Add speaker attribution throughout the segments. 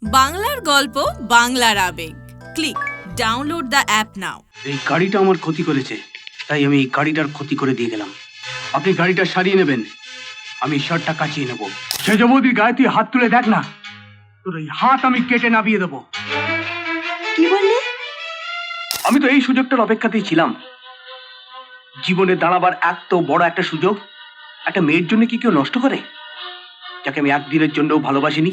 Speaker 1: বাংলার গল্প বাংলার আবেগ। ক্লিক ডাউনলোড দ্য অ্যাপ নাও।
Speaker 2: এই গাড়িটা আমার ক্ষতি করেছে, তাই আমি এই গাড়িটার ক্ষতি করে দিয়ে গেলাম। আপনি গাড়িটা সারিয়ে নেবেন, আমি শার্টটা কাচিয়ে নেব। সেজবৌদির গায়ে তুই হাত তুলে দেখ না, তোর এই হাত আমি কেটে নামিয়ে দেবো।
Speaker 1: কি বললে?
Speaker 2: আমি তো এই সুযোগটার অপেক্ষাতেই ছিলাম। জীবনে দাঁড়াবার এত বড় একটা সুযোগ একটা মেয়ের জন্য কি কেউ নষ্ট করে, যাকে আমি একদিনের জন্যও ভালোবাসিনি?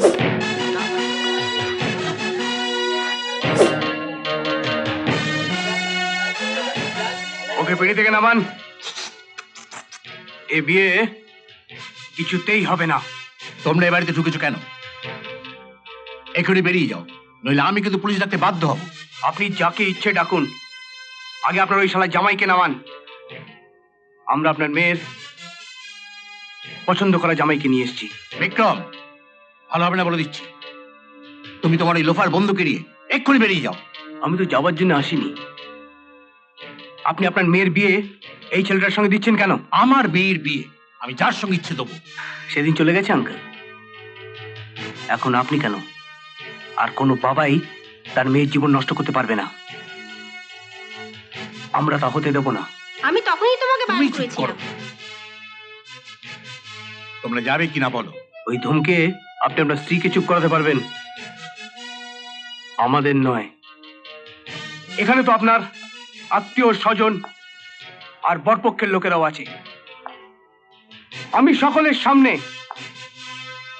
Speaker 2: ওকে পেড়ে থেকে নামান। এ বিয়ে কিছুতেই হবে না।
Speaker 3: তোমরা এ বাড়িতে ঢুকেছো কেন? এখনই বেরিয়ে যাও, নইলে আমি কিন্তু পুলিশ ডাকতে বাধ্য হব।
Speaker 2: আপনি যাকে ইচ্ছে ডাকুন, আগে আপনার ওই শালা জামাইকে নামান। আমরা আপনার মেয়ের পছন্দ করা জামাইকে নিয়ে এসেছি।
Speaker 3: বিক্রম, ভালো হবে না বলে দিচ্ছি। তুমি তোমার এই লোফার বন্ধুকে নিয়ে এক্ষুনি বেরিয়ে যাও।
Speaker 2: আমি তো যাওয়ার জন্য আসিনি। আপনি আপনার মেয়ের বিয়ে এই ছেলেটার সঙ্গে দিচ্ছেন কেন?
Speaker 3: আমার মেয়ের বিয়ে আমি যার সঙ্গে ইচ্ছে দেবো।
Speaker 2: সেদিন চলে গেছে আঙ্কেল, এখন আপনি কেন? আর কোনো বাবাই তার মেয়ের জীবন নষ্ট করতে পারবে না। আমরা তা হতে দেব না।
Speaker 4: আমি তখনই তোমাকে
Speaker 3: তুমি
Speaker 4: বারণ
Speaker 3: চুপ করো।
Speaker 4: করেছিলাম।
Speaker 3: তোমরা যাবে কিনা বলো।
Speaker 2: ওই ধমকে আপনি আপনার স্ত্রীকে চুপ করাতে পারবেন, আমাদের নয়। এখানে তো আপনার আত্মীয় স্বজন আর বরপক্ষের লোকেরাও আছে। আমি সকলের সামনে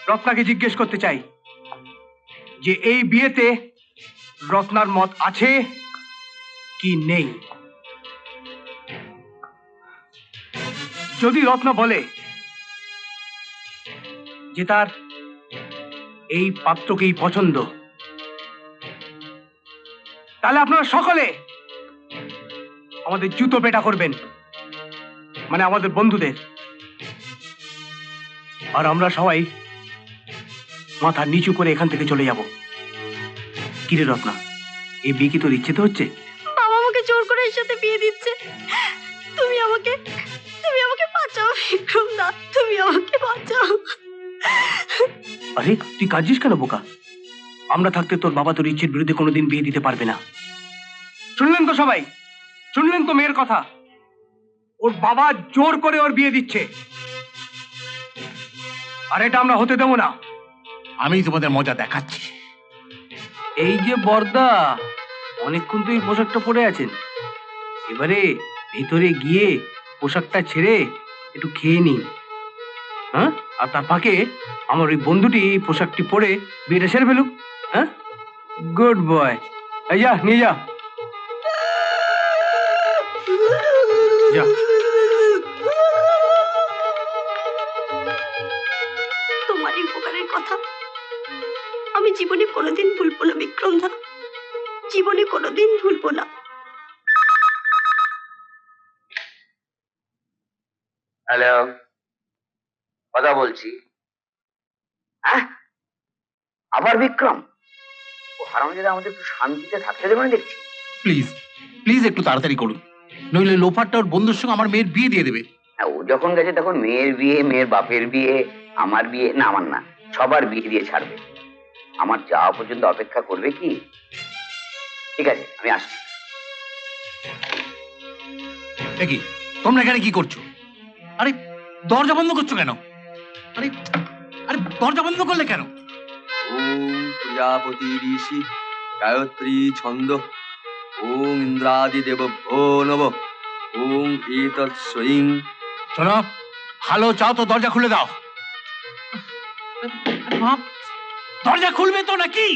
Speaker 2: রত্নাকে জিজ্ঞেস করতে চাই যে এই বিয়েতে রত্নার মত আছে কি নেই। যদি রত্না বলে যে তার এই পাত্রকেই পছন্দ, তাহলে আপনারা সকলে আমাদের জুতো পেটা করবেন, মানে আমাদের বন্ধুদের। আর আমরা সবাই মাথা নিচু করে এখান থেকে চলে যাব। কিরে রত্না, এই বিয়ে কি তোর ইচ্ছে তো হচ্ছে?
Speaker 4: বাবা আমাকে জোর করে এর সাথে বিয়ে দিচ্ছে। তুমি আমাকে বাঁচাও বিক্রম দা, তুমি আমাকে বাঁচাও।
Speaker 2: আরে তুই কাঁদছিস কেন বোকা? আমরা থাকতে তোর বাবা তোর ইচ্ছের বিরুদ্ধে কোনোদিন বিয়ে দিতে পারবে না। শুনলেন তো সবাই, শুনলেন তো মেয়ের কথা? ওর বাবা জোর করে ওর বিয়ে দিচ্ছে, আর এটা আমরা হতে দেবো না।
Speaker 3: আমি তোমাদের মজা দেখাচ্ছি।
Speaker 2: এই যে বর্দা, অনেকক্ষণ তো এই পোশাকটা পরে আছেন, এবারে ভিতরে গিয়ে পোশাকটা ছেড়ে একটু খেয়ে নিন। হ্যাঁ, আর তার ফাঁকে আমার ওই বন্ধুটি এই পোশাকটি পরে বিয়েটা সেরে ফেলুক। হ্যাঁ, গুড বয়। এই যা, নিয়ে যা, যা।
Speaker 4: তোমার এই উপকারের কথা আমি জীবনে কোনোদিন ভুলবো না বিক্রম দা, জীবনে কোনোদিন ভুলবো না।
Speaker 5: হ্যালো, কথা বলছি। হ্যাঁ, আবার বিক্রম? ও হারামজাদা আমাদের একটু শান্তিতে থাকতে দেবে না দেখছি।
Speaker 3: প্লিজ প্লিজ একটু তাড়াতাড়ি করুন, নইলে লোফারটা ওর বন্ধুর সঙ্গে আমার মেয়ের বিয়ে দিয়ে দেবে।
Speaker 5: হ্যাঁ, ও যখন গেছে তখন মেয়ের বিয়ে, মেয়ের বাপের বিয়ে, আমার বিয়ে, না আমার না, সবার বিয়ে দিয়ে ছাড়বে। আমার যাওয়া পর্যন্ত অপেক্ষা করবে কি? ঠিক আছে, আমি আসছি।
Speaker 3: দেখি তোমরা এখানে কি করছো? আরে দরজা বন্ধ করছো কেন? আরে আরে দরজা বন্ধ করলে কেন?
Speaker 6: ওম প্রজাপতি ঋষি গায়ত্রী ছন্দ ওম ইন্দ্রাদি দেবভ্যো নব ওম এতৎ স্বয়ং।
Speaker 3: শোনো, ভালো চাও তো দরজা খুলে দাও। আরে বাপ, দরজা খুলবে তো নাকি?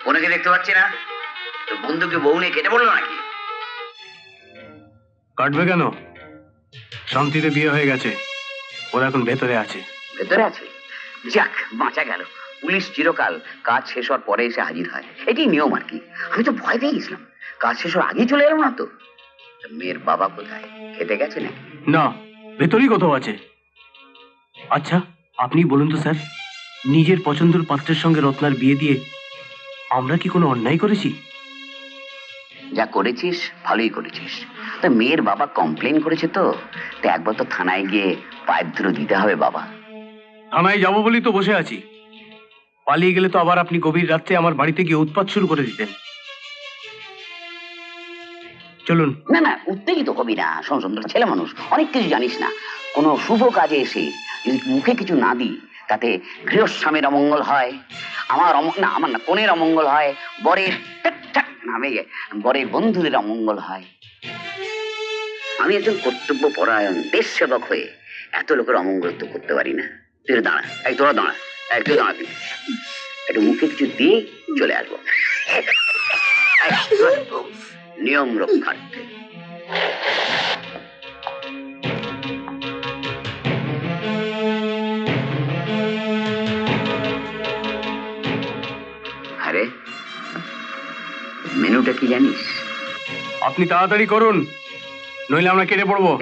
Speaker 5: বোনকে দেখতে পাচ্ছি না, তোর বন্ধুকে বউ নিয়ে কেটে পড়লো নাকি?
Speaker 2: কাটবে কেন? শান্তিতে বিয়ে হয়ে গেছে, ওরা এখন ভেতরে আছে।
Speaker 5: ভেতরে আছে? যাক, বাঁচা গেল। পুলিশ চিরকাল কাজ শেষ হওয়ার পরে এসে হাজির হয়, এটাই নিয়ম আর কি। আমি তো ভয় পেয়ে গেছিলাম, কাজ শেষ হওয়ার আগেই চলে এলাম না তো। তা মেয়ের বাবা কোথায়, খেতে গেছে নাকি?
Speaker 2: না, ভেতরেই কোথাও আছে। আচ্ছা আপনি বলুন তো স্যার, নিজের পছন্দের পাত্রের সঙ্গে রত্নার বিয়ে দিয়ে আমরা কি কোনো অন্যায় করেছি?
Speaker 5: যা করেছিস ভালোই করেছিস। তো মেয়ের বাবা কমপ্লেন করেছে, তো একবার তো থানায় গিয়ে পায়ের ধুলো দিতে হবে বাবা।
Speaker 2: থানায় যাবো বলেই তো বসে আছি। পালিয়ে গেলে তো আবার আপনি গভীর রাত্রে আমার বাড়িতে গিয়ে উৎপাত শুরু করে দিতেন। চলুন।
Speaker 5: না না, উত্তেজিত হবি না। শোন শোন, তোর ছেলে মানুষ, অনেক কিছু জানিস না। কোনো শুভ কাজে এসে যদি মুখে কিছু না দিই, তাতে গৃহস্বামীর অমঙ্গল হয়, আমার কনের অমঙ্গল হয়, বরের বন্ধুদের অমঙ্গল হয়। আমি একজন কর্তব্য পরায়ণ দেশ সেবক হয়ে এত লোকের অমঙ্গল তো করতে পারি না। তুই দাঁড়া, তোরা দাঁড়া, তুই দাঁড়া, একটু মুখে কিছু দিয়ে চলে আসবো নিয়ম রক্ষার্থে। আরে মেনুটা কি জানিস?
Speaker 2: আপনি তাড়াতাড়ি করুন, নইলে আমরা কেটে পড়বো।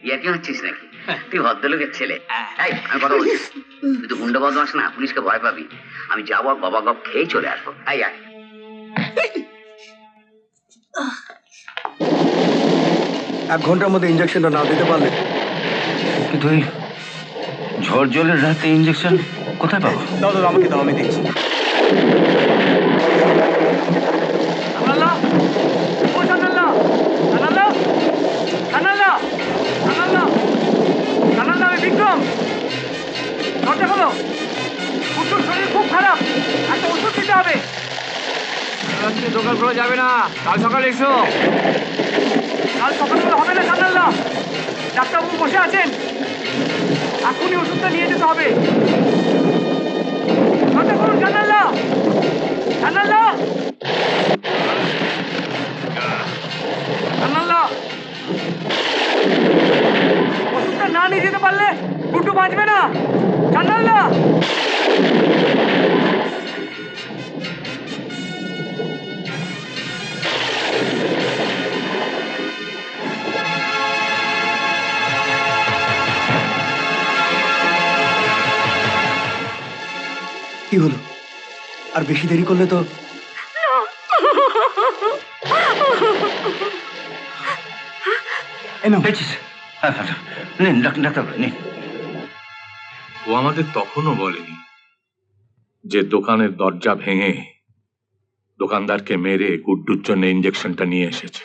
Speaker 5: ইয়া কি হচ্ছিস নাকি? তুই ভদ্রলোকের ছেলে। আমি কথা বলছি, তুই তো গুন্ডা বদমাস না, পুলিশকে ভয় পাবি। আমি যাবো, বাবা গপ খেয়ে চলে আসবো। আয়।
Speaker 7: 1 ঘন্টার মধ্যে ইঞ্জেকশনটা না দিতে পারলে।
Speaker 3: কিন্তু এই ঝড় জলের রাতে ইঞ্জেকশন কোথায় পাবো?
Speaker 2: দাও দাও, আমাকে দাও, আমি দেখছি। বিক্রম, দরজা খোলো। কুট্টুর শরীর খুব খারাপ, একটা ওষুধ দিতে হবে। দোকান খোলা যাবে না, কাল সকালে এসো। কাল সকালে হবে না জানাল্লা, ডাক্তারবাবু বসে আছেন, এখনই ওষুধটা নিয়ে যেতে হবে। দরজা খুলুন জানাল্লা, জানাল্লা, জানাল্লা। ওষুধটা না নিয়ে যেতে পারলে গুড্ডু বাঁচবে না, জানাল্লা।
Speaker 7: কি হলো? আর বেশি দেরি করলে তো।
Speaker 3: ডাক্তার নিন।
Speaker 8: ও আমাদের তখনও বলেনি যে দোকানের দরজা ভেঙে দোকানদারকে মেরে গুড্ডুর জন্য ইঞ্জেকশনটা নিয়ে এসেছে।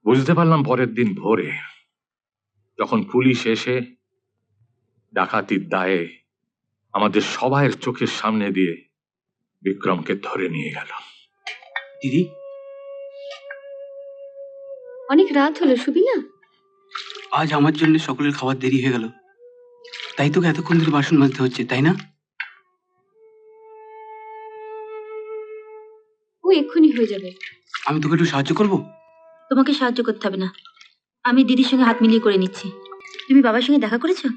Speaker 8: বুঝতে পারলাম পরের দিন ভোরে, যখন পুলিশ এসে ডাকাতির দায়ে আমাদের সবাইয়ের চোখের সামনে দিয়ে বিক্রমকে ধরে নিয়ে গেল।
Speaker 2: দিদি,
Speaker 4: অনেক রাত হলো, শুবি না?
Speaker 2: আজ আমার জন্য সকলের খাবার দেরি হয়ে গেল, তাই তোকে এতক্ষণ ধরে বাসন মাজতে হচ্ছে, তাই না?
Speaker 4: ও এক্ষুনি হয়ে যাবে।
Speaker 2: আমি তোকে একটু সাহায্য করব?
Speaker 9: তোমাকে সাহায্য করতে হবে না, আমি দিদির সঙ্গে হাত মিলিয়ে করে নিচ্ছি। তুমি বাবার সঙ্গে দেখা করেছো?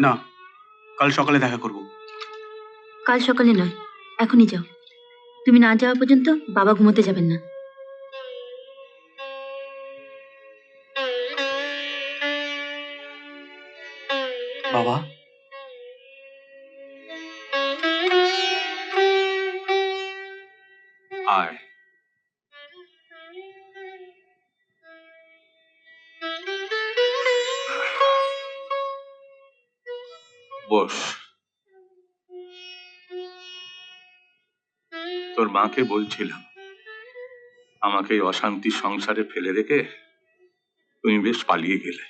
Speaker 2: না, কাল সকালে দেখা করব।
Speaker 9: কাল সকালে নয়, এখনই যাও। তুমি না যাওয়া পর্যন্ত বাবা ঘুমোতে যাবেন না।
Speaker 2: বাবা,
Speaker 8: আয়। বস। তোর মাকে বলছিলাম, আমাকে এই অশান্তি সংসারে ফেলে রেখে তুমি বেশ পালিয়ে গেলে।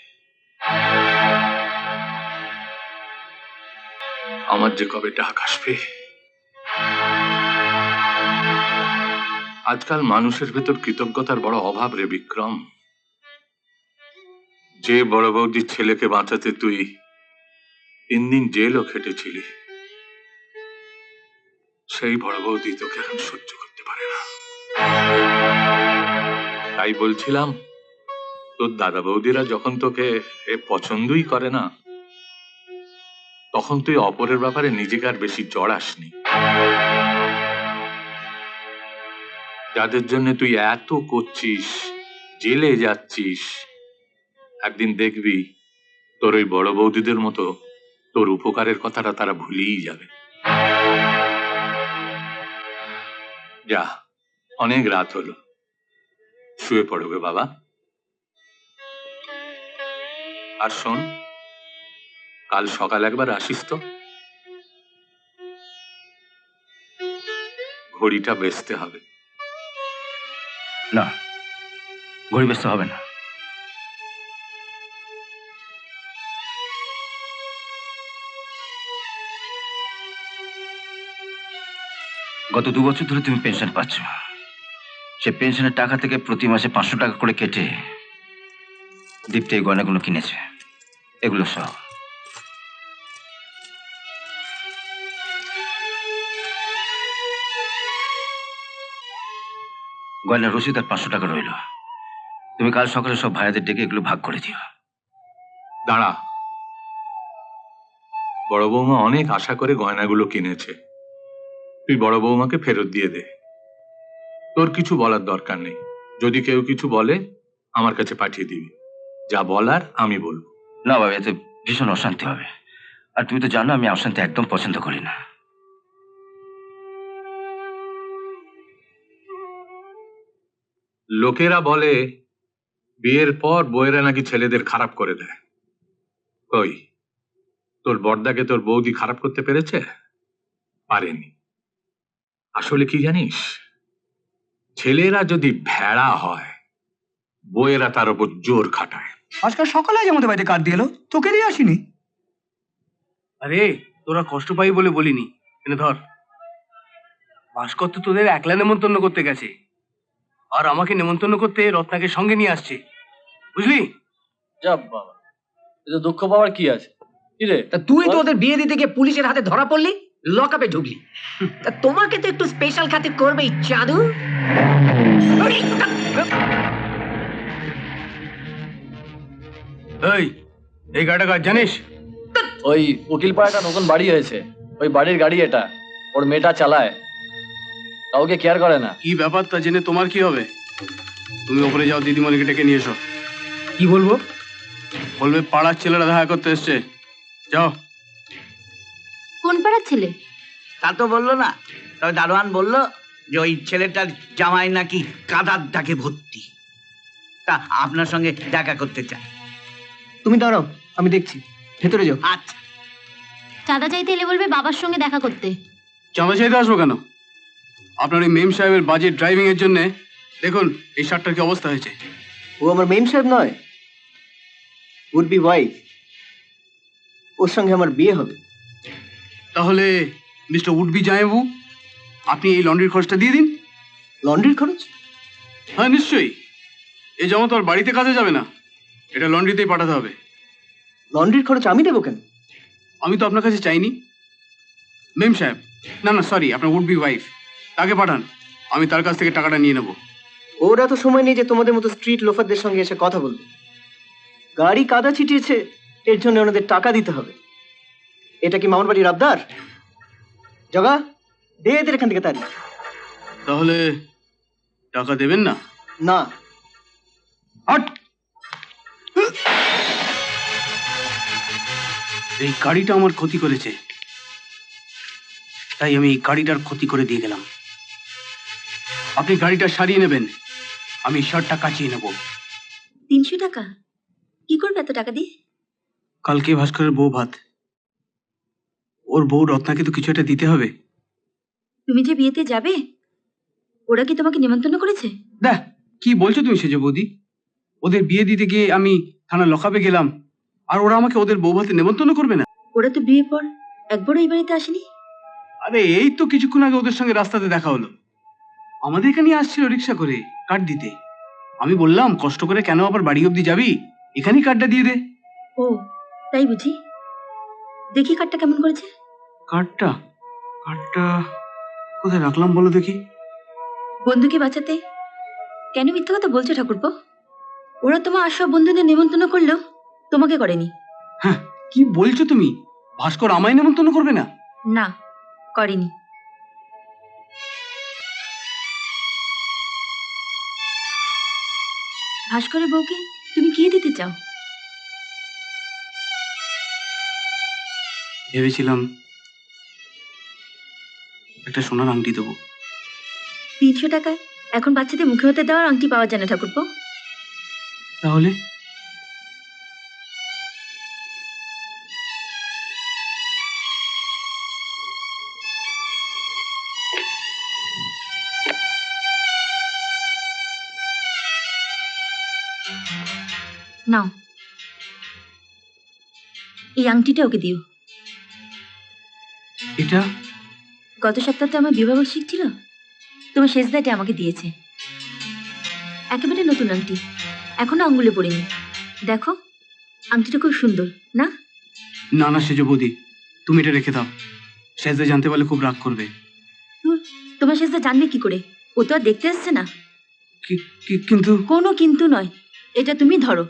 Speaker 8: আমার যে কবে ডাক আসবে। আজকাল মানুষের ভেতর কৃতজ্ঞতার বড় অভাব রে বিক্রম। যে বড় বৌদির ছেলেকে বাঁচাতে তুই 3 দিন জেলও খেটেছিলি, সেই বড় বৌদি তোকে এখন সহ্য করতে পারে না। তাই বলছিলাম, তোর দাদা বৌদিরা যখন তোকে পছন্দই করে না, তখন তুই অপরের ব্যাপারে নিজেকে আর বেশি জড়াসনি। যাদের জন্য তুই এত করছিস, জেলে যাচ্ছিস, একদিন দেখবি তোর ওই বড় বৌদিদের মতো তোর উপকারের কথাটা তারা ভুলেই যাবে। যা, অনেক রাত হলো, শুয়ে পড়বে বাবা। আর শোন, কাল সকাল একবার আসিস তো। ঘড়িটা বেচতে হবে।
Speaker 3: না, ঘড়ি ব্যস্ত হবে না। গত 2 বছর ধরে তুমি পেনশন পাচ্ছ। সে পেনশনের টাকা থেকে প্রতি মাসে 500 টাকা করে কেটে দীপ্তি এই গয়নাগুলো কিনেছে। এগুলো সহ গয়নার রসিদ আর 500 টাকা রইল। তুমি কাল সকালে সব ভাইয়াদের ডেকে এগুলো ভাগ করে দিও।
Speaker 8: দাঁড়া, বড় বৌমা অনেক আশা করে গয়নাগুলো কিনেছে। তুই বড় বৌমাকে ফেরত দিয়ে দে। তোর কিছু বলার দরকার নেই। যদি কেউ কিছু বলে আমার কাছে পাঠিয়ে দিবি। যা বলার আমি বলবো।
Speaker 3: না বাবা, এতে ভীষণ অশান্তি হবে। আর তুমি তো জানো আমি অশান্তি একদম পছন্দ করি না।
Speaker 8: লোকেরা বলে বিয়ের পর বউয়েরা নাকি ছেলেদের খারাপ করে দেয়। কই, তোর বড়দাকে তোর বৌদি খারাপ করতে পেরেছে? পারেনি। আসলে কি জানিস, ছেলেরা যদি ভেড়া হয় বউয়েরা তার উপর জোর খাটায়।
Speaker 7: আজকাল সকালে আজ আমাদের বাড়িতে কার্ড দিয়ে এলো, তোকে দিয়ে আসিনি।
Speaker 2: আরে তোরা কষ্ট পাই বলে বলিনি। এনে ধর। ভাস্কর তো তোদের একলা নেমন্তন্ন করতে গেছে, আর আমাকে নেমন্তন্ন করতে রত্নাকে সঙ্গে নিয়ে আসছে, বুঝলি?
Speaker 10: যা বাবা, এটা দুঃখ পাওয়ার কি আছে? কি রে,
Speaker 11: তা তুই তো ওদের বিয়ে দিতে গিয়ে পুলিশের হাতে ধরা পড়লি, লকআপে ঢুকলি। তা তোমাকে তো একটু স্পেশাল খাতির করবেই চাঁদু।
Speaker 2: এই গাড়িটা কার জানিস?
Speaker 10: ওই উকিল পাড়াটা নতুন বাড়ি হয়েছে, ওই বাড়ির গাড়ি এটা। ওর মেয়েটা চালায়, কাউকে কেয়ার করে না।
Speaker 2: কি ব্যাপারটা জেনে তোমার কি হবে? তুমি ওপরে যাও, দিদিমণিকে ডেকে নিয়ে এসো।
Speaker 7: কি বলবো?
Speaker 2: বলবে পাড়ার ছেলেরা দেখা করতে এসছে। যাও।
Speaker 9: কোন পাড়ার ছেলে?
Speaker 5: তা তো বললো না, তবে দারোয়ান বললো যে ওই ছেলেটার জামাই নাকি কাদার দাগে ভর্তি, তা আপনার সঙ্গে দেখা করতে চায়।
Speaker 7: তুমি দাঁড়াও, আমি দেখছি। ভেতরে যাও।
Speaker 5: আচ্ছা।
Speaker 9: চাঁদা চাইতে এলে বলবে বাবার সঙ্গে দেখা করতে।
Speaker 2: চাঁদা চাইতে আসবো কেন? আপনার ওই মেম সাহেবের বাজেট ড্রাইভিং এর জন্য দেখুন এই শার্টটার কি অবস্থা হয়েছে।
Speaker 7: ও আমার মেম সাহেব নয়, উড বি ওয়াইফ। ওর সঙ্গে আমার বিয়ে হবে।
Speaker 2: তাহলে মিস্টার উডবি জামাইবাবু, আপনি এই লন্ড্রির খরচটা দিয়ে দিন।
Speaker 7: লন্ড্রির খরচ?
Speaker 2: হ্যাঁ নিশ্চয়ই। এই জামা তো আর বাড়িতে কাজে যাবে না, এটা লন্ড্রিতেই পাঠাতে হবে।
Speaker 7: লন্ড্রির খরচ আমি দেবো কেন?
Speaker 2: আমি তো আপনার কাছে চাইনি। মেম সাহেব, না না সরি, আপনার উডবি ওয়াইফ, তাকে পাঠান, আমি তার কাছ থেকে টাকাটা নিয়ে নেব।
Speaker 7: ওরা তো সময় নেই যে তোমাদের মতো স্ট্রিট লোফারদের সঙ্গে এসে কথা বলবে। গাড়ি কাদা ছিটিয়েছে, এর জন্য ওনাদের টাকা দিতে হবে। এটা কি মামুর বাড়ির আবদার? জগা, দে এদের এখান থেকে তাড়ি।
Speaker 2: তাহলে টাকা দেবেন না?
Speaker 7: না।
Speaker 2: হট! এই গাড়িটা আমার ক্ষতি করেছে, তাই আমি এই গাড়িটার ক্ষতি করে দিয়ে গেলাম। আপনি গাড়িটা সারিয়ে নেবেন, আমি শার্টটা কাচিয়ে নেব।
Speaker 9: 300 টাকা? কি করবে এত টাকা দিয়ে?
Speaker 2: কালকে ভাস্করের বউ ভাত, ওর বউ রত্নাকে তো কিছু একটা দিতে হবে।
Speaker 9: তুমি যে বিয়েতে যাবে, ওরা কি তোমাকে নিমন্ত্রণ করেছে?
Speaker 2: দেখ কি বলছো তুমি সেজ বৌদি? ওদের বিয়ে দিতে গিয়ে আমি থানা লকআপে গেলাম, আর ওরা আমাকে ওদের বউ ভাতে নেমন্তন্ন করবে না?
Speaker 9: ওরা তো বিয়ের পর একবারও এই বাড়িতে আসেনি।
Speaker 2: আরে এই তো কিছুক্ষণ আগে ওদের সঙ্গে রাস্তাতে দেখা হলো, আমাদের এখানে আসছিল রিক্সা করে কার্ড দিতে। আমি বললাম কষ্ট করে কেন আবার বাড়ি অব্দি যাবি, এখানেই কার্ডটা দিয়ে দে।
Speaker 9: ও তাই বুঝি? দেখি কার্ডটা কেমন করেছে।
Speaker 2: কার্ডটা কার্ডটা কোথায় রাখলাম বলো দেখি।
Speaker 9: বন্ধুকে বাঁচাতে কেন মিথ্যা কথা বলছো ঠাকুরপো? ওরা তোমার সব বন্ধুদের নিমন্ত্রণ করলেও তোমাকে করেনি।
Speaker 2: হ্যাঁ কি বলছো তুমি? ভাস্কর আমায় নেমন্তন্ন করবে না?
Speaker 9: না, করেনি। ভাস্করের বউকে তুমি কি দিতে চাও?
Speaker 2: ভেবেছিলাম একটা সোনার আংটি দেবো।
Speaker 9: 300 টাকায় এখন বাচ্চাদের মুখে হতে দেওয়ার আংটি পাওয়া যায় না ঠাকুরপো।
Speaker 2: তাহলে
Speaker 9: নাও, এই আংটিটা ওকে দিও।
Speaker 2: এটা
Speaker 9: গত সপ্তাহে আমার বিবাহবার্ষিক ছিল, তোমার শেষ দায়টা আমাকে দিয়েছে। একেবারে নতুন আংটি, এখনো আঙ্গুলে পড়িনি। দেখো, আংটিটা খুব সুন্দর না?
Speaker 2: না না সেজ বৌদি, তুমি এটা রেখে দাও। সেজদা জানতে পারলে খুব রাগ করবে।
Speaker 9: তোমার শেষ দা জানবে কি করে? ও তো আর দেখতে আসছে না।
Speaker 2: কিন্তু
Speaker 9: কোনো কিন্তু নয়, এটা তুমি ধরো।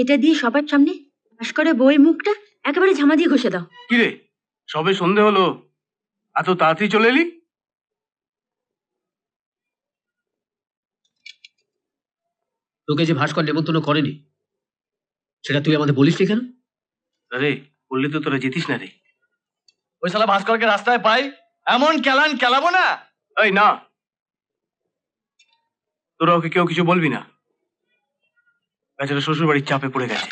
Speaker 9: এটা দিয়ে সবার সামনে পাশ করে বউয়ের মুখটা একেবারে ঝামা দিয়ে ঘষে দাও।
Speaker 2: কি রে, সবে সন্ধে হলো, এত তাড়াতাড়ি চলে এলি?
Speaker 11: তোকে যে ভাস্কর নেমন্তন্ন করেনি, সেটা তুই আমাদের বলিসনি কেন?
Speaker 2: আরে বললে তো তোরা যেতিস না রে।
Speaker 10: ওই শালা ভাস্করকে রাস্তায় পাই, এমন কেলান কেলাবো না।
Speaker 2: এই না, তোরা ওকে কেউ কিছু বলবি না। বেচারা শ্বশুর বাড়ির চাপে পড়ে গেছে।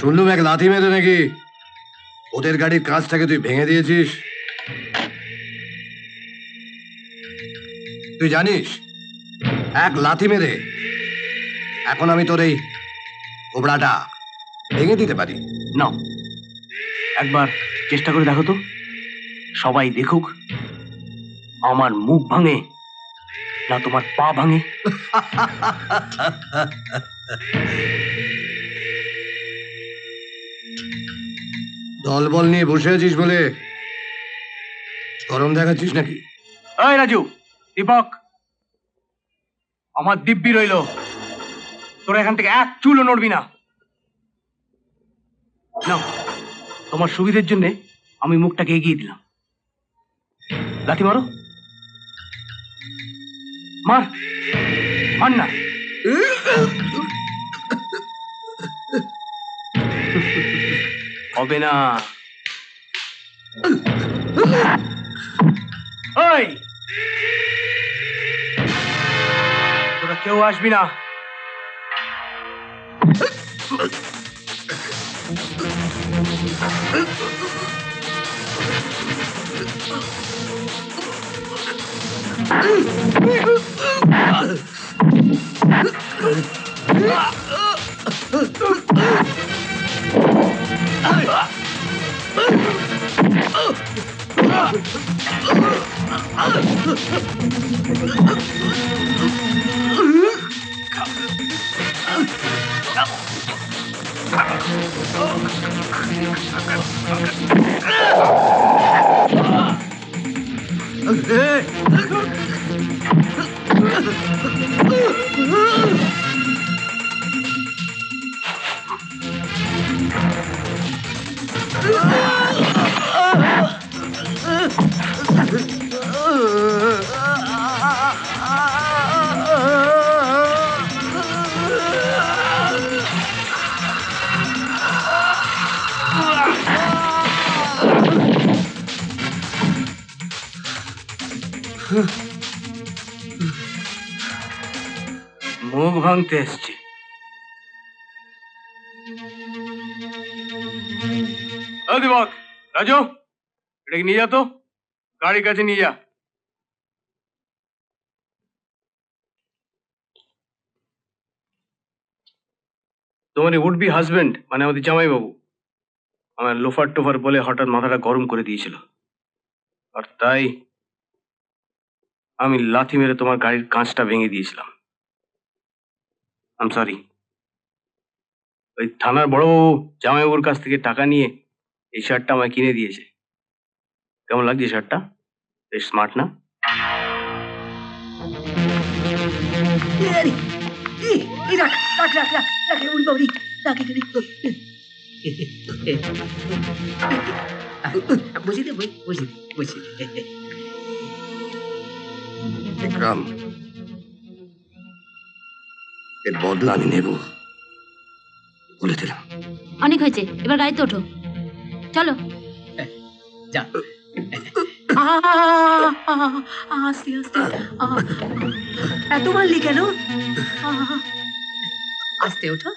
Speaker 12: শুনলুম এক লাথি মেরে নাকি ওদের গাড়ির কাঁচটাকে তুই ভেঙে দিয়েছিস। তুই জানিস এক লাথি মেরে এখন আমি তোর এই কোবড়াটা ভেঙে দিতে পারি।
Speaker 2: না, একবার চেষ্টা করে দেখো তো, সবাই দেখুক আমার মুখ ভাঙে না তোমার পা ভাঙে।
Speaker 12: দলবল নিয়ে বসে আছিস বলে গরম দেখাচ্ছিস নাকি?
Speaker 2: এই রাজু, দীপক, আমার দিব্যি রইল, তোরা এখান থেকে এক চুলও নড়বি না। নাও, তোমার সুবিধের জন্য আমি মুখটাকে এগিয়ে দিলাম। লাথি মারো, মার মার না। হবে না। ওই তোরা কেউ আসবি না। মুখ ভাঙতে এসছে। দীপক, রাজু, এটাকে নিয়ে যা তো, গাড়ির কাছে নিয়ে যা। তোমার উড বি হাজবেন্ড মানে আমাদের জামাই বাবু আমার লোফার টোফার বলে হঠাৎ মাথাটা গরম করে দিয়েছিল, আর তাই আমি লাথি মেরে তোমার গাড়ির কাঁচটা ভেঙে দিয়েছিলাম। I am sorry. ওই থানার বড়বাবু জামাইবাবুর কাছ থেকে টাকা নিয়ে এই শার্টটা আমায় কিনে দিয়েছে। কেমন লাগছে শার্টটা? বেশ স্মার্ট না?
Speaker 11: রাখ রাখ রাখ রাখ রাখ উড়ি বাউরি রাখ এখানে বসে দে বসে দে বসে দে।
Speaker 12: বিক্রম, এর বদলা আমি নেব, বলে দিলাম।
Speaker 9: অনেক হয়েছে, এবার গাড়িতে ওঠো, চলো।
Speaker 11: যা আস্তে আস্তে এত মারলি কেন? আস্তে ওঠো।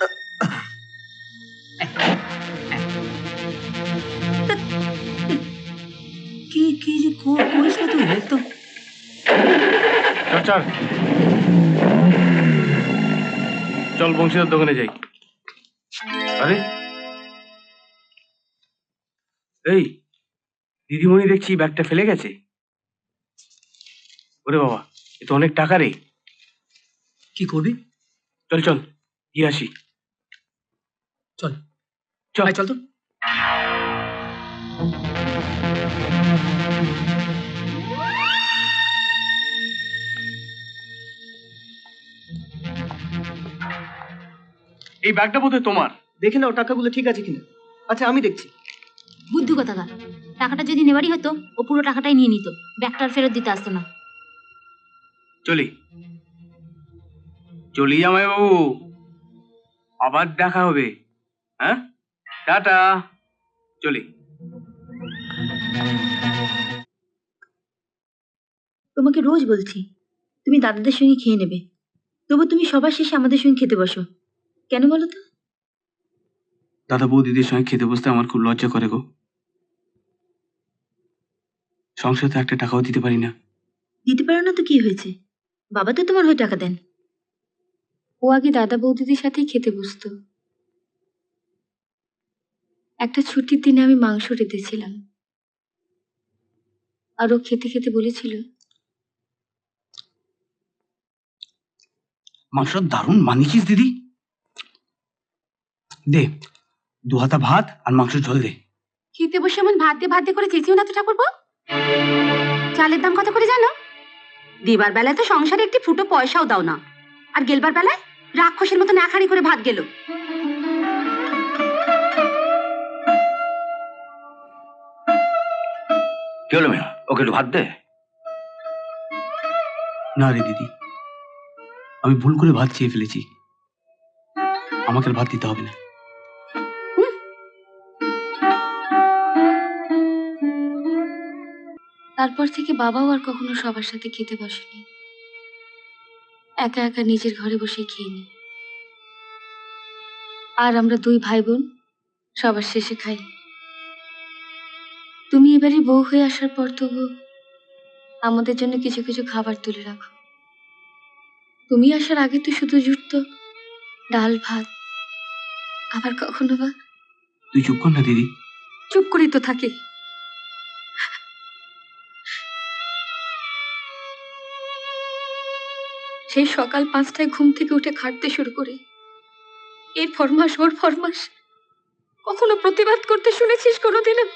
Speaker 11: কি কি যে করিস না তুই একদম।
Speaker 2: চল চল বংশীদার দোকানে যাই। আরে এই দিদিমণি দেখছি ব্যাগটা ফেলে গেছে। ওরে বাবা, এ তো অনেক টাকা রে।
Speaker 11: কি করবি?
Speaker 2: চল চল গিয়ে আসি।
Speaker 11: চল
Speaker 2: চল
Speaker 11: চল তো।
Speaker 2: এই ব্যাগটা বোধহয় তোমার।
Speaker 7: দেখে নাও টাকাগুলো ঠিক আছে কিনা। আচ্ছা আমি দেখছি।
Speaker 9: বুদ্ধু কথাকার, টাকাটা যদি নেবারই হতো ও পুরো টাকাটাই নিয়ে নিত, ব্যাগটা আর ফেরত দিতে আসতো না।
Speaker 2: চলি চলি জামাইবাবু, আবার দেখা হবে। হ্যাঁ, টাটা, চলি।
Speaker 9: তোমাকে রোজ বলছি তুমি দাদাদের সঙ্গে খেয়ে নেবে, তবু তুমি সবার শেষে আমাদের সঙ্গে খেতে বসো, কেন বলো তো?
Speaker 2: দাদা বৌদিদের সঙ্গে খেতে বসতে আমার খুব লজ্জা করে গো। সংসারে তো একটা টাকাও দিতে পারি না।
Speaker 9: দিতে পারো না তো কি হয়েছে, বাবা তো তোমার হয়ে টাকা দেন। ও আগে দাদা বৌদিদের সাথেই খেতে বসতো। একটা ছুটির দিনে আমি মাংস রেঁধেছিলাম, আর ও খেতে খেতে বলেছিল,
Speaker 2: মাংস দারুণ বানিয়েছিস দিদি। দে 2 হাতা ভাত আর মাংসের ঝোল দে।
Speaker 13: খেতে বসে এমন ভাত দিয়ে করে চেঁচিও না তো ঠাকুরপো। চালের দাম কত করে জানো? দিবার বেলায় তো সংসারে একটি ফুটো পয়সাও দাও না, আর গেলবার বেলায় রাক্ষসের মতন এক হাঁড়ি করে ভাত গেল।
Speaker 3: কি হলো মেয়া, ওকে একটু ভাত দে।
Speaker 2: না রে দিদি, আমি ভুল করে ভাত চেয়ে ফেলেছি, আমাকে আর ভাত দিতে হবে না।
Speaker 9: তারপর থেকে বাবাও আর কখনো সবার সাথে খেতে বসেনি, একা একা নিজের ঘরে বসে খেয়ে নি। আর আমরা 2 ভাই বোন সবার শেষে খাই। তুমি এবারে বউ হয়ে আসার পর তবু আমাদের জন্য কিছু কিছু খাবার তুলে রাখো। তুমি আসার আগে তো শুধু জুটতো ডাল ভাত, আবার কখনো বা।
Speaker 2: তুই চুপ কর না দিদি।
Speaker 9: চুপ করেই তো থাকি। সেই সকাল 5টায় ঘুম থেকে উঠে খাটতে শুরু করি, এর ফরমাস ওর ফরমাস, কখনো প্রতিবাদ করতে শুনেছিস কোনোদিনও?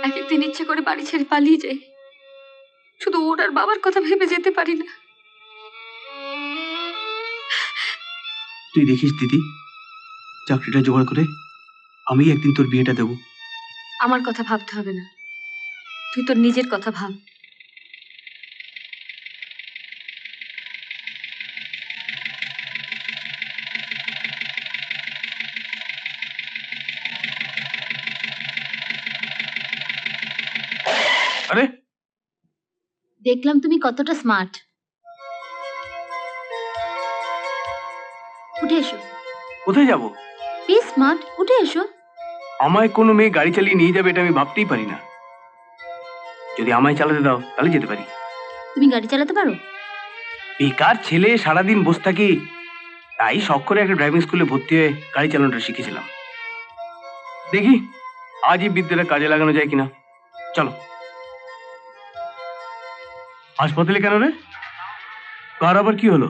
Speaker 9: এক একদিন ইচ্ছে করে বাড়ি ছেড়ে পালিয়ে যাই, শুধু ওর আর বাবার কথা ভেবে যেতে পারি না।
Speaker 2: তুই দেখিস দিদি, চাকরিটা জোগাড় করে আমি একদিন তোর বিয়েটা দেবো।
Speaker 9: আমার কথা ভাবতে হবে না, তুই তোর নিজের কথা ভাব।
Speaker 2: আরে
Speaker 9: দেখলাম তুমি কতটা স্মার্ট। উঠে এসো।
Speaker 2: কোথায় যাব?
Speaker 9: প্লিজ স্মার্ট, উঠে এসো।
Speaker 2: আমায় কোনো মেয়ে গাড়ি চালিয়ে নিয়ে যাবে এটা আমি ভাবতেই পারি না। যদি আমায় চালাতে দাও তাহলে যেতে পারি।
Speaker 9: তুমি গাড়ি চালাতে পারো?
Speaker 2: বেকার ছেলে, সারাদিন বসে থাকি, তাই শখ করে একটা ড্রাইভিং স্কুলে ভর্তি হয়ে গাড়ি চালানোটা শিখেছিলাম। দেখি আজ এই বিদ্যাটা কাজে লাগানো যায় কিনা। চলো। হাসপাতালে কেন রে? কার আবার কি হলো?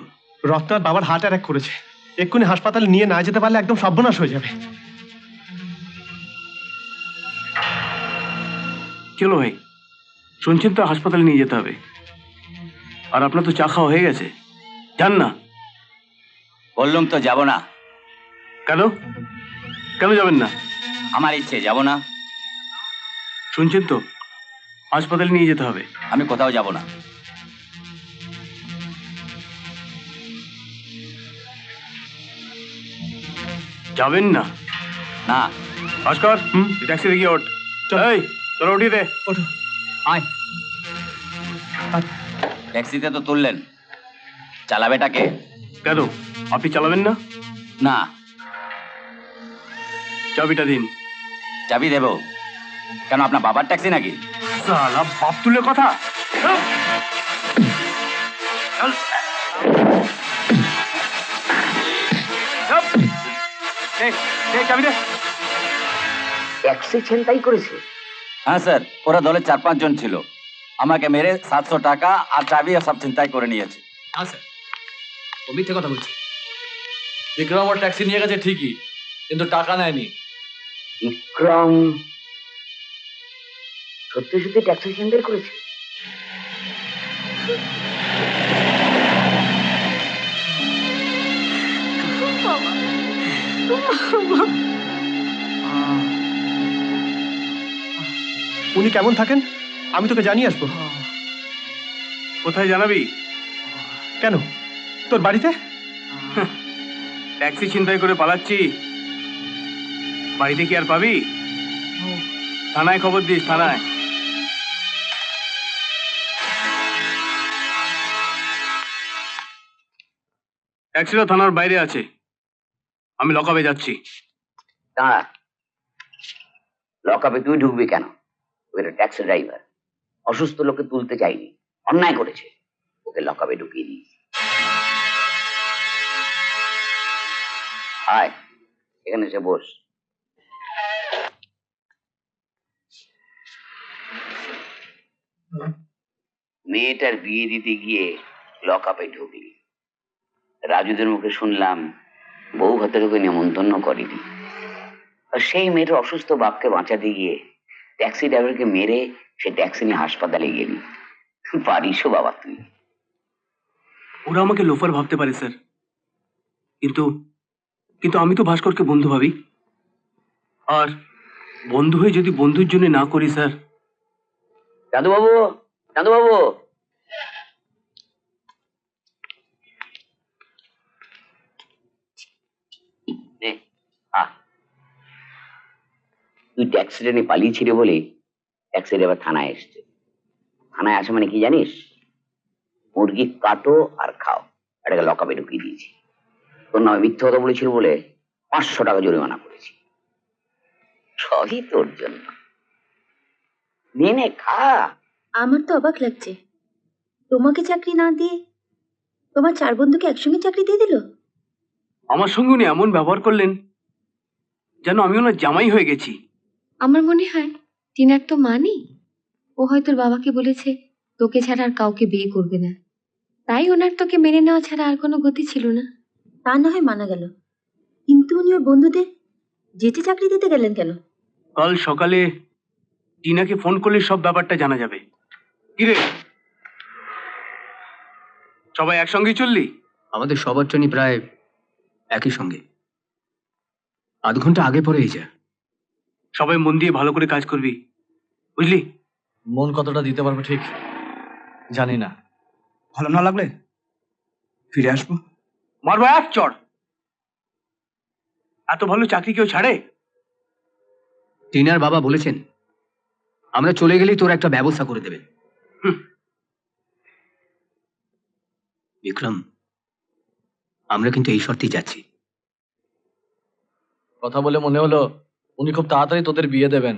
Speaker 14: রত্নার বাবার হার্ট অ্যাটাক করেছে, এক্ষুনি হাসপাতালে নিয়ে না যেতে পারলে একদম সর্বনাশ হয়ে যাবে।
Speaker 2: চলো ভাই, শুনছেন তো হাসপাতালে নিয়ে যেতে হবে। আর আপনার তো চা খাওয়া হয়ে গেছে, যান না।
Speaker 5: বললাম তো যাব না।
Speaker 2: কেন কেন যাবেন না?
Speaker 5: আমার ইচ্ছে, যাব না।
Speaker 2: শুনছেন তো, হাসপাতালে নিয়ে যেতে হবে।
Speaker 5: আমি কোথাও যাব না।
Speaker 2: যাবেন না?
Speaker 5: না।
Speaker 2: ভাস্কর, ট্যাক্সিতে গিয়ে ওঠ। এই তোরা উঠিয়ে দে।
Speaker 7: ওঠো।
Speaker 5: আয়। ট্যাক্সিতে তো তুললেন, চালাবেটাকে?
Speaker 2: কেন, আপনি চালাবেন না?
Speaker 5: না।
Speaker 2: চাবিটা দিন।
Speaker 5: চাবি দেব কেন? আপনার বাবার ট্যাক্সি নাকি?
Speaker 2: সালা বাপ তুলে কথা। চাবি দে।
Speaker 5: ট্যাক্সি ছিনতাই করেছে? হ্যাঁ স্যার, ওরা দলে 4-5 জন ছিল। আমাকে মেরে 700 টাকা আর চাবি সব ছিনতাই করে নিয়েছে।
Speaker 10: হ্যাঁ স্যার, ও মিথ্যে কথা বলছে। বিক্রম ওর ট্যাক্সি নিয়ে গেছে ঠিকই, কিন্তু টাকা নেয়নি।
Speaker 5: বিক্রম সত্যি সত্যি ট্যাক্সি ছিনতাই করেছে?
Speaker 14: উনি কেমন থাকেন আমি তোকে জানিয়ে আসবো।
Speaker 2: কোথায় জানাবি?
Speaker 14: কেন, তোর বাড়িতে?
Speaker 2: ট্যাক্সি ছিনতাই করে পালাচ্ছি, বাড়িতে কি আর পাবি? থানায় খবর দিস, থানায়। ট্যাক্সিটা থানার বাইরে আছে, আমি লকআপে যাচ্ছি।
Speaker 5: দাঁড়া, লকআপে তুই ঢুকবি কেন? ওই ট্যাক্সি ড্রাইভার অসুস্থ লোকে তুলতে চাইনি, অন্যায় করেছে, ওকে লকআপে ঢুকিয়ে দিই। আয়, এখানে এসে বস। মেয়েটার বিয়ে দিতে গিয়ে লকআপে ঢুকলি, রাজুদের মুখে শুনলাম বউ ভাতে তোকে নেমন্তন্ন করেনি। আর সেই মেয়েটার অসুস্থ বাপকে বাঁচাতে গিয়ে ট্যাক্সি ড্রাইভারকে মেরে সে ট্যাক্সি নিয়ে হাসপাতালে গেলি। পারিসও বাবা তুই।
Speaker 2: ওরা আমাকে লোফার ভাবতে পারে স্যার, কিন্তু কিন্তু আমি তো ভাস্করকে বন্ধু ভাবি। আর বন্ধু হয়ে যদি বন্ধুর জন্য না করি স্যার।
Speaker 5: দাদুবাবু, দাদুবাবু, তুই ট্যাক্সিটা নিয়ে পালিয়েছিলি বলে ট্যাক্সি ড্রাইভার থানায় এসছে। থানায় আসে মানে কি জানিস? মুরগি কাটো আর খাও, এটাকে লকআপে ঢুকিয়ে দিয়েছি। তোর নামে মিথ্যে কথা বলেছিল বলে 500 টাকা জরিমানা করেছি। সবই তোর জন্য। নে নে, খা।
Speaker 9: আমার তো অবাক লাগছে, তোমাকে চাকরি না দিয়ে তোমার 4 বন্ধুকে একসঙ্গে চাকরি দিয়ে দিল।
Speaker 2: আমার সঙ্গে উনি এমন ব্যবহার করলেন যেন আমি ওনার জামাই হয়ে গেছি।
Speaker 15: আমার মনে হয় টিনার তো মা নেই, ও হয়তো ওর বাবাকে বলেছে তোকে ছাড়া আর কাউকে বিয়ে করবে না, তাই ওনার তোকে মেনে নেওয়া ছাড়া আর কোনো গতি ছিল না।
Speaker 9: তা না হয় মানা গেল, কিন্তু উনি ওর বন্ধুদের যেতে চাকরি দিতে গেলেন কেন?
Speaker 2: কাল সকালে টিনাকে ফোন করলে সব ব্যাপারটা জানা যাবে। কিরে, সবাই একসঙ্গেই চললি?
Speaker 7: আমাদের সবার ট্রেনই প্রায় একই সঙ্গে, আধ ঘন্টা আগে পরেই যা।
Speaker 2: সবাই মন দিয়ে ভালো করে কাজ করবি, বুঝলি?
Speaker 10: মন কতটা দিতে পারবো ঠিক জানি না।
Speaker 16: ভালো না লাগলে ফিরে আসবো।
Speaker 2: মারবো এক চড়। এত ভালো চাকরি কেউ ছাড়ে?
Speaker 7: টিনার বাবা বলেছেন আমরা চলে গেলেই তোর একটা ব্যবস্থা করে দেবেন। বিক্রম, আমরা কিন্তু এই শর্তেই যাচ্ছি।
Speaker 10: কথা বলে মনে হলো উনি খুব তাড়াতাড়ি তোদের বিয়ে দেবেন,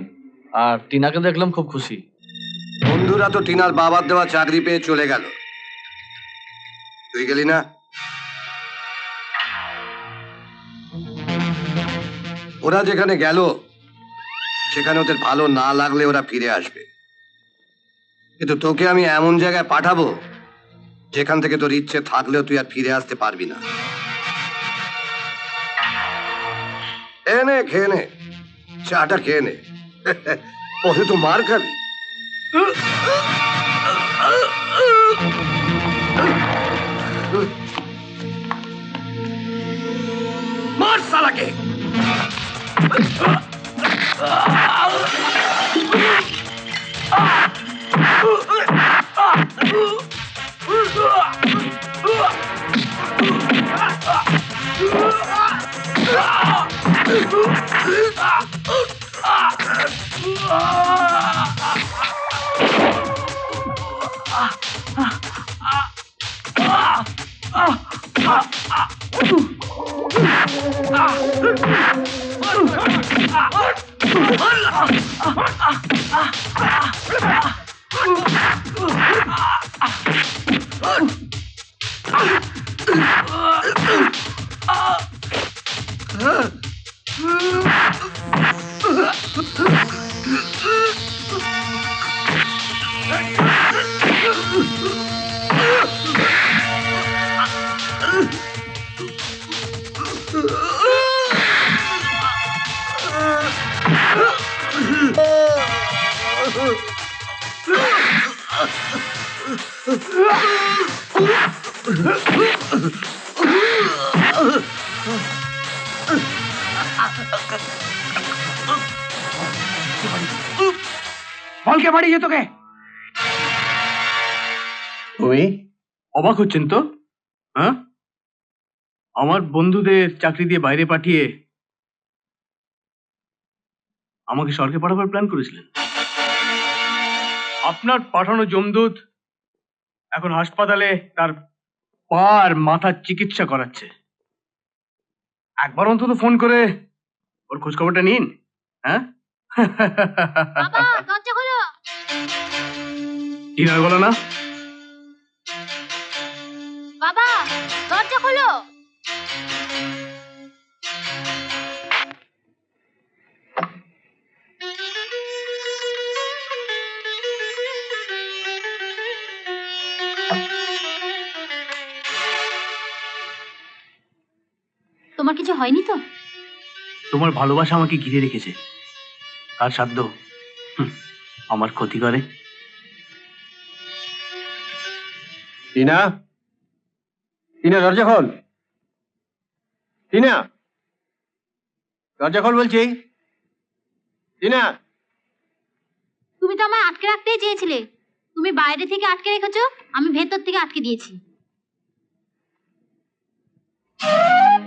Speaker 10: আর টিনাকে দেখলাম খুব খুশি।
Speaker 12: বন্ধুরা তো টিনার বাবার দেওয়া চাকরি পেয়ে চলে গেল, তুই গেলি না? ওরা যেখানে গেল সেখানে ওদের ভালো না লাগলে ওরা ফিরে আসবে, কিন্তু তোকে আমি এমন জায়গায় পাঠাবো যেখান থেকে তোর ইচ্ছে থাকলেও তুই আর ফিরে আসতে পারবি না। খেয়ে নে চাটা খেয়ে নে, পরে তো মার খাবি। মার সালাকে।
Speaker 2: বল কে বাড়িয়ে তোকে?
Speaker 14: তুমি
Speaker 2: অবাক হচ্ছেন তো? হ্যাঁ, আমার বন্ধুদের চাকরি দিয়ে বাইরে পাঠিয়ে আমাকে স্বর্গে পাঠাবার প্ল্যান করেছিলেন। আপনার পাঠানো যমদূত এখন হাসপাতালে তার পা আর মাথার চিকিৎসা করাচ্ছে। একবার অন্তত ফোন করে ওর খোঁজ খবরটা নিন। হ্যাঁ, ডিনার বলো না?
Speaker 15: বাবা দরজা খোলো।
Speaker 9: তোমার কিছু হয়নি তো?
Speaker 2: তোমার ভালোবাসা আমাকে ঘিরে রেখেছে, কার সাধ্য আমার ক্ষতি করে?
Speaker 14: টিনা, টিনা দরজা খোল। টিনা দরজা খোল বলছি। টিনা,
Speaker 9: তুমি তো আমায় আটকে রাখতেই চেয়েছিলে। তুমি বাইরে থেকে আটকে রেখেছো, আমি ভেতর থেকে আটকে দিয়েছি।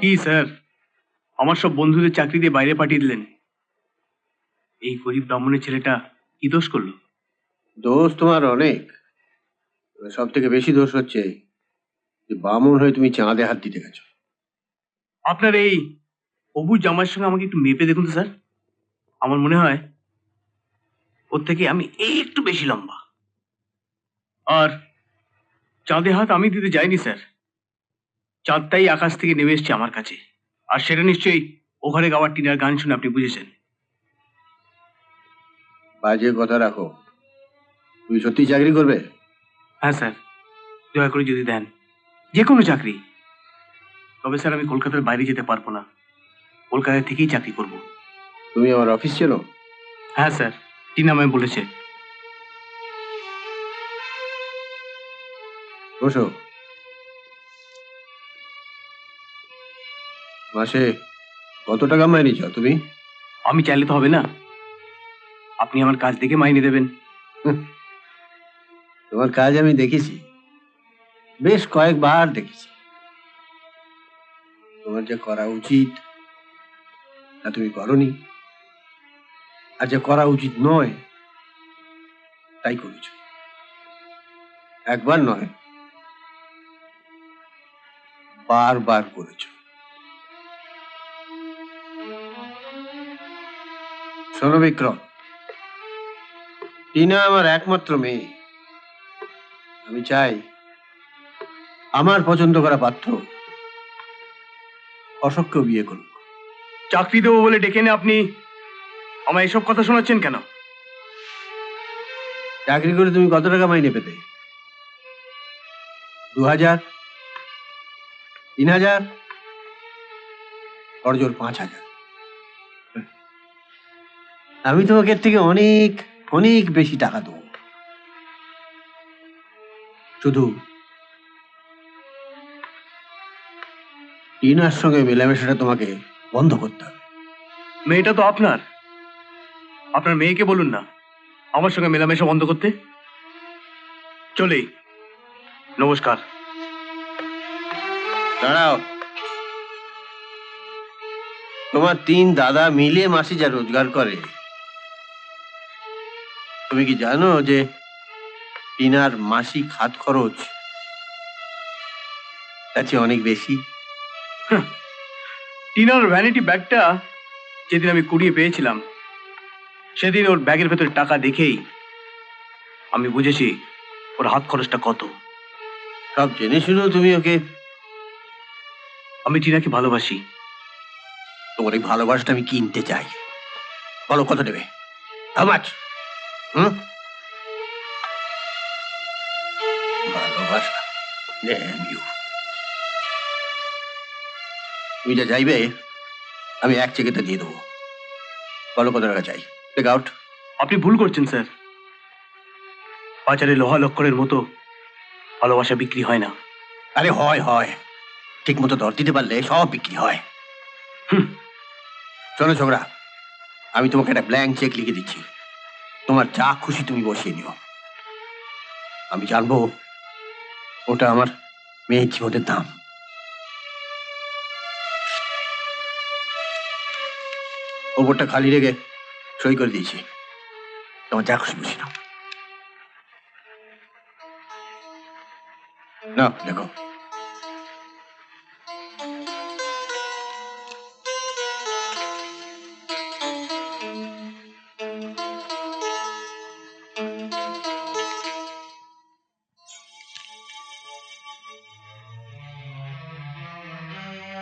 Speaker 2: কি স্যার, আমার সব বন্ধুদের চাকরি দিয়ে বাইরে পাঠিয়ে দিলেন। এই গরিব ব্রাহ্মণের ছেলেটা কি দোষ করলো?
Speaker 14: দোষ তোমার অনেক, সব থেকে বেশি দোষ হচ্ছে যে বামুন হয়ে তুমি চাঁদে হাত দিতে গেছো।
Speaker 2: আপনার এই অবু জামাইয়ের সঙ্গে আমাকে একটু মেপে দেখুন তো স্যার। আমার মনে হয় ওর থেকে আমি একটু বেশি লম্বা। আর চাঁদে হাত আমি দিতে যাইনি স্যার, চাঁদটাই আকাশ থেকে নেমে এসছে আমার কাছে। আর সেটা নিশ্চয়ই ওখানে গাওয়ার টিনার গান শুনে আপনি বুঝেছেন।
Speaker 14: বাজে কথা রাখো। তুমি সত্যি চাকরি করবে?
Speaker 2: হ্যাঁ স্যার, দয়া করে যদি দেন যে কোনো চাকরি। তবে স্যার আমি কলকাতার বাইরে যেতে পারবো না, কলকাতা থেকেই চাকরি করব।
Speaker 14: তুমি আমার অফিস চেনো?
Speaker 2: হ্যাঁ স্যার, টিনা আমায় বলেছে।
Speaker 14: বসো। মাসে কত টাকা মাইনে চাও তুমি?
Speaker 2: আমি চাইলে তো হবে না, আপনি আমার কাজ দেখে মাইনে দেবেন।
Speaker 14: তোমার কাজ আমি দেখেছি, বেশ কয়েকবার দেখেছি। তোমার যা করা উচিত তা তুমি করনি, আর যা করা উচিত নয় তাই করেছ। একবার নয়, বারবার করেছ। শোনো বিক্রম, টিনা আমার একমাত্র মেয়ে। আমি চাই আমার পছন্দ করা পাত্র অশোককেও বিয়ে করুক।
Speaker 2: চাকরি দেবো বলে ডেকে এনে আপনি আমায় এসব কথা শোনাচ্ছেন কেন?
Speaker 14: চাকরি করে তুমি কত টাকা মাইনে পেতে? 2000, 3000, অর্জোর 5000। আমি তোমাকে এর থেকে অনেক অনেক বেশি টাকা দেবো, শুধু টিনার সঙ্গে মেলামেশাটা তোমাকে বন্ধ করতে হবে।
Speaker 2: মেয়েটা তো আপনার, আপনার মেয়েকে বলুন না আমার সঙ্গে মেলামেশা বন্ধ করতে। চলেই, নমস্কার।
Speaker 14: দাঁড়াও, তোমার 3 দাদা মিলে মাসে যা রোজগার করে, তুমি কি জানো যে টিনার মাসিক হাত খরচ তার চেয়ে অনেক বেশি?
Speaker 2: টিনার ভ্যানিটি ব্যাগটা যেদিন আমি কুড়িয়ে পেয়েছিলাম, সেদিন ওর ব্যাগের ভেতরে টাকা দেখেই আমি বুঝেছি ওর হাত খরচটা কত।
Speaker 14: সব জেনে শুনেও তুমি ওকে?
Speaker 2: আমি টিনাকে ভালোবাসি।
Speaker 14: তোমার এই ভালোবাসাটা আমি কিনতে চাই। বলো কত দেবে? How much? ভালোবাসা, damn you। তুমি যা চাইবে আমি এক চেকেতে দিয়ে দেবো। বলো কত টাকা চাই? Take out.
Speaker 2: আপনি ভুল করছেন স্যার, বাজারে লোহা লক্করের মতো ভালোবাসা বিক্রি হয় না।
Speaker 14: আরে হয় হয়, ঠিক মতো দর দিতে পারলে সব বিক্রি হয়। শোনো ছোকরা, আমি তোমাকে একটা ব্ল্যাঙ্ক চেক লিখে দিচ্ছি, তোমার যা খুশি তুমি বসিয়ে নিও। আমি জানবো ওটা আমার মেয়ের জীবনের দাম। ওপরটা খালি রেখে সই করে দিয়েছি, তোমার যা খুশি বসিয়ে নাও। না দেখো,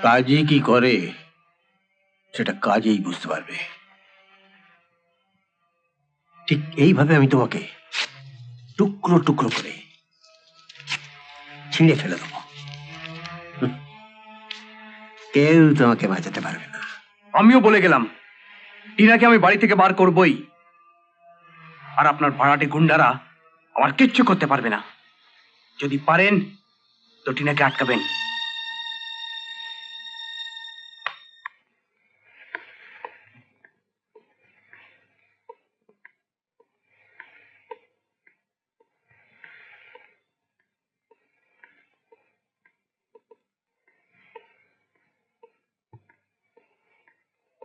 Speaker 14: কাজই কি করে সেটা কাজেই বুঝতে পারবে। ঠিক এইভাবে আমি তোমাকে টুকরো টুকরো করে ছিঁড়ে ফেলে দেবো, কেউ তোমাকে বাঁচাতে পারবে না।
Speaker 2: আমিও বলে গেলাম টিনাকে আমি বাড়ি থেকে বার করবই, আর আপনার ভাড়াটে গুন্ডারা আমার কিচ্ছু করতে পারবে না। যদি পারেন তো টিনাকে আটকাবেন।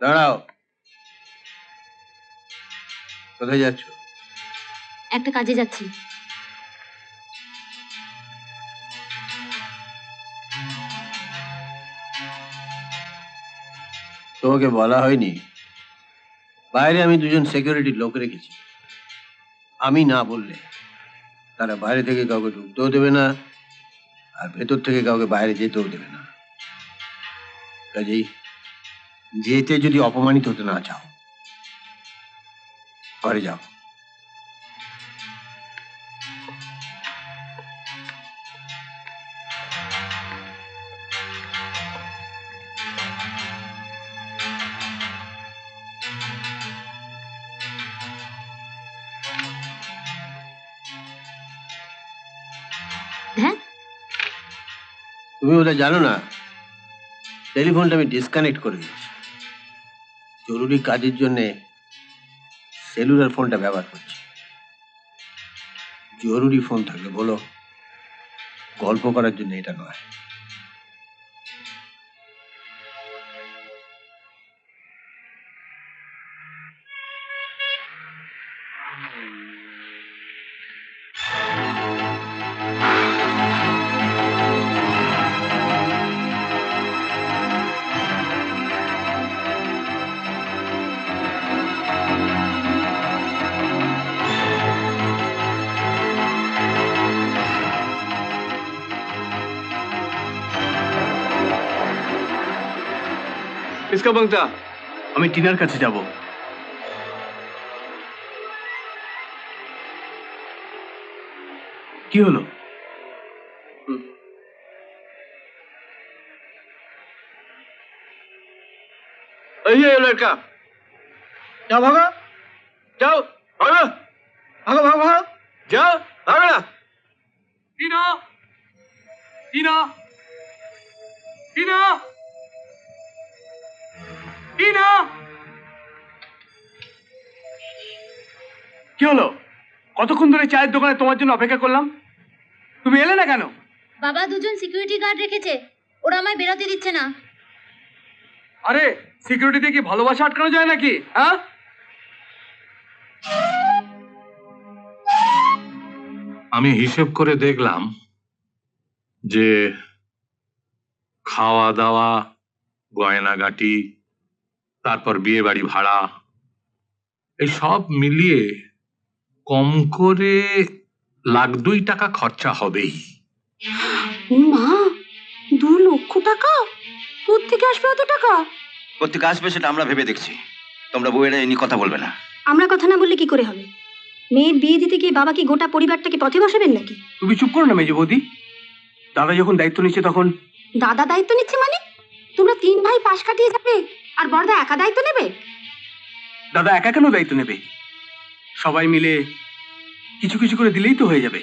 Speaker 14: দাঁড়াও, কোথায় যাচ্ছ?
Speaker 9: একটা কাজে যাচ্ছি।
Speaker 14: তোমাকে বলা হয়নি বাইরে আমি 2জন সিকিউরিটি লোক রেখেছি। আমি না বললে তারা বাইরে থেকে কাউকে ঢুকতেও দেবে না, আর ভেতর থেকে কাউকে বাইরে যেতেও দেবে না। কাজেই যেতে যদি অপমানিত হতে না চাও, ঘরে যাও।
Speaker 9: হ্যাঁ,
Speaker 14: তুমি ওটা জানো না, টেলিফোনটা আমি ডিসকানেক্ট করে দিচ্ছি। জরুরি কাজের জন্য সেলুলার ফোনটা ব্যবহার করছি। জরুরি ফোন থাকলে বলো, গল্প করার জন্য এটা নয়।
Speaker 2: কিসকা বাংটা? আমি টিনার কাছে যাব। কি হলো? এই যে লড়কা,
Speaker 7: যাও ভাগো,
Speaker 2: যাও ভাগো,
Speaker 7: ভাগো ভাগো ভাগো।
Speaker 2: যাও ভাগো না। টিনা, টিনা, টিনা, টিনা। কি হলো? কতক্ষণ ধরে চায়ের দোকানে তোমার জন্য অপেক্ষা করলাম, তুমি এলে না কেন?
Speaker 9: বাবা দুজন সিকিউরিটি গার্ড রেখেছে, ওরা আমায় বেরোতে দিচ্ছে না।
Speaker 2: আরে সিকিউরিটি দিয়ে কি ভালোবাসা আটকানো যায় নাকি? হ্যাঁ,
Speaker 8: আমি হিসেব করে দেখলাম যে খাওয়া দাওয়া, গয়নাগাটি, তারপর বিয়ে বাড়ি ভাড়া, এই সব মিলিয়ে কম করে $1,02,000 খরচা হবেই।
Speaker 13: মা, 2 লক্ষ টাকা? কোত্থেকে আসবে অত টাকা?
Speaker 3: কোত্থেকে আসবে সেটা আমরা ভেবে দেখছি, তোমরা বউয়েরা এই নিয়ে কথা বলবে না।
Speaker 4: আমরা কথা না বললে কি করে হবে? মেয়ের বিয়ে দিতে গিয়ে বাবা কি গোটা পরিবারটাকে পথে বসাবেন নাকি?
Speaker 2: তুমি চুপ করো না মেজে বৌদি। দাদা যখন দায়িত্ব নিচ্ছে তখন।
Speaker 13: দাদা দায়িত্ব নিচ্ছে মানে? তোমরা 3 ভাই পাশ কাটিয়ে যাবে আর বড়দা একা দায়িত্ব নেবে?
Speaker 2: দাদা একা কেন দায়িত্ব নেবে? সবাই মিলে কিছু কিছু করে দিলেই তো হয়ে যাবে।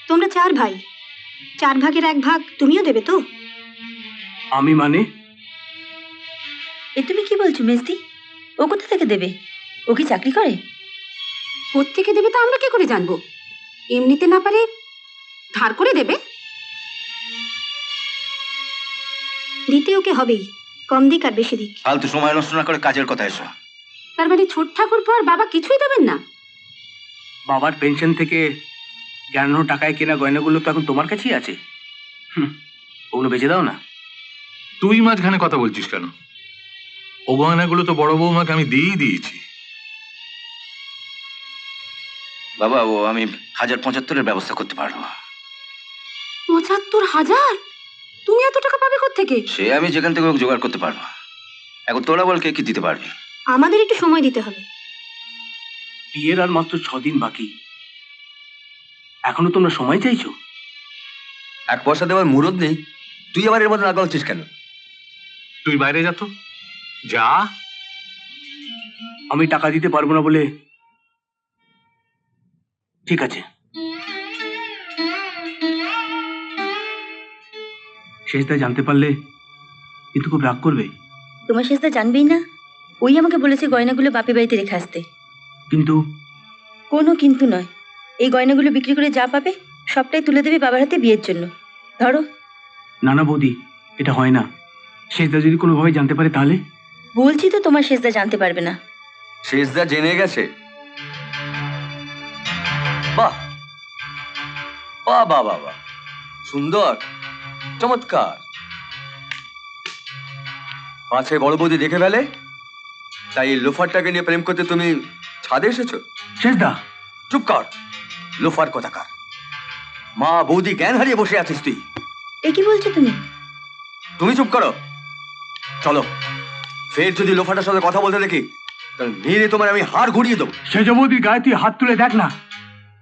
Speaker 4: তোমরা 4 ভাই, 4 ভাগের 1 ভাগ তুমিও দেবে তো?
Speaker 2: আমি মানে?
Speaker 9: এ তুমি কি বলছো মেজদি? ও কোথা থেকে দেবে? ও কি চাকরি করে?
Speaker 13: কোত্থেকে দেবে তা আমরা কি করে জানবো? এমনিতে না পারে ধার করে দেবে।
Speaker 4: দিতে ওকে হবেই, কম দিক আর বেশি দিক।
Speaker 3: ফালতু সময় নষ্ট না করে কাজের কথা এসো।
Speaker 13: তার মানে ছোট ঠাকুর আর বাবা কিছুই দেবেন না?
Speaker 2: বাবার পেনশন থেকে জানানো টাকায় কেনা গয়নাগুলো তো এখন তোমার কাছেই আছে। ওগুলো বেঁচে দাও না।
Speaker 8: তুই মাঝখানে কথা বলছিস কেন? ও গয়নাগুলো তো বড় বৌমাকে আমি দিয়েই দিয়েছি।
Speaker 3: বাবা, ও আমি 1,075-এর ব্যবস্থা করতে পারবো।
Speaker 13: 75,000? তুমি এত টাকা পাবে কোত্থেকে?
Speaker 3: সে আমি যেখান থেকে হোক জোগাড় করতে পারবো। এখন তোরা বল কে কি দিতে পারবি।
Speaker 4: আমাদের একটু সময় দিতে হবে।
Speaker 2: বিয়ের আর মাত্র 6 দিন বাকি, এখনো তোমরা সময় চাইছো?
Speaker 6: 1 পয়সা দেওয়ার মুরদ নেই, তুই আবার এর মধ্যে নাগাল হচ্ছিস কেন?
Speaker 8: তুই বাইরে যা তো, যা।
Speaker 2: আমি টাকা দিতে পারবো না বলে? ঠিক আছে, শেষদা জানতে পারলে কিন্তু খুব রাগ করবে।
Speaker 9: তোমার শেষদা জানবেই না, ওই আমাকে বলেছে গয়নাগুলো বাপের বাড়িতে রেখে আসতে।
Speaker 2: কিন্তু?
Speaker 9: কোনো কিন্তু নয়, এই গয়নাগুলো বিক্রি করে যা পাবে সবটাই তুলে দেবে বাবার হাতে বিয়ের জন্য। ধরো।
Speaker 2: না না বৌদি, এটা হয় না। শেষদা যদি কোনোভাবে জানতে পারে তাহলে?
Speaker 9: বলছি তো তোমার শেষদা জানতে পারবে না।
Speaker 6: শেষদা জেনে গেছে? বাহ বাহ বাহ বাহ বাহ, সুন্দর, চমৎকার। পাছে বড় বৌদি দেখে ফেলে, তাই এই লোফারটাকে নিয়ে প্রেম করতে তুমি ছাদে এসেছো?
Speaker 2: শেষদা
Speaker 6: চুপ কর, লোফার কোথাকার। মা বৌদি জ্ঞান হারিয়ে বসে আছিস তুই।
Speaker 9: এ কি বলছো তুমি?
Speaker 6: তুমি চুপ করো। চলো, ফের যদি লোফাটার সাথে কথা বলতে দেখি তাহলে মেরে তোমার আমি হাড় ঘুরিয়ে দেবো।
Speaker 2: সেজ বৌদির গায়ে তুই হাত তুলে দেখ না,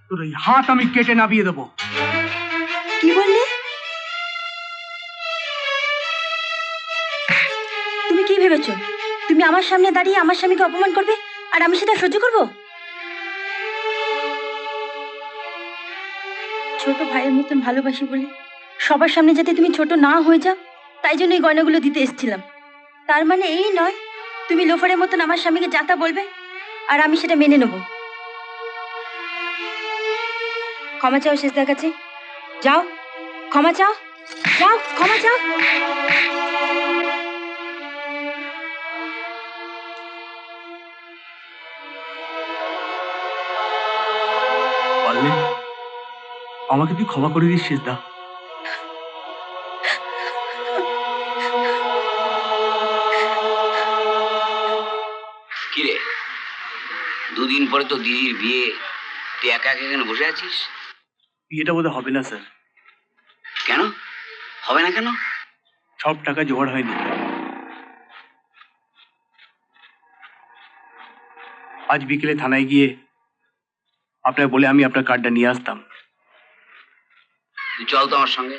Speaker 2: তোর এই হাত আমি কেটে নামিয়ে দেবো।
Speaker 9: কি বললে? তুমি কি ভেবেছো তুমি আমার সামনে দাঁড়িয়ে আমার স্বামীকে অপমান করবে আর আমি সেটা সহ্য করব? ছোট ভাইয়ের মতন ভালোবাসি বলে সবার সামনে যাতে তুমি ছোট না হয়ে যাও, তাই জন্য এই গয়নাগুলো দিতে এসেছিলাম। তার মানে এই নয় তুমি লোফারের মতন আমার স্বামীকে যা তা বলবে আর আমি সেটা মেনে নেব। ক্ষমা চাও শেষদার কাছে, যাও ক্ষমা চাও, যাও ক্ষমা চাও।
Speaker 2: পারলে আমাকে তুই ক্ষমা করে দিস শেষদা।
Speaker 5: কিরে, 2 দিন পরে তো দিদির বিয়ে, তুই একা একা এখানে বসে আছিস?
Speaker 2: বিয়েটা বোধহয় হবে না স্যার।
Speaker 5: কেন হবে না? কেন?
Speaker 2: সব টাকা জোগাড় হয়নি। আজ বিকেলে থানায় গিয়ে আপনার বলে আমি আপনার কার্ডটা নিয়ে আসতাম।
Speaker 5: তুই চল তো আমার সঙ্গে।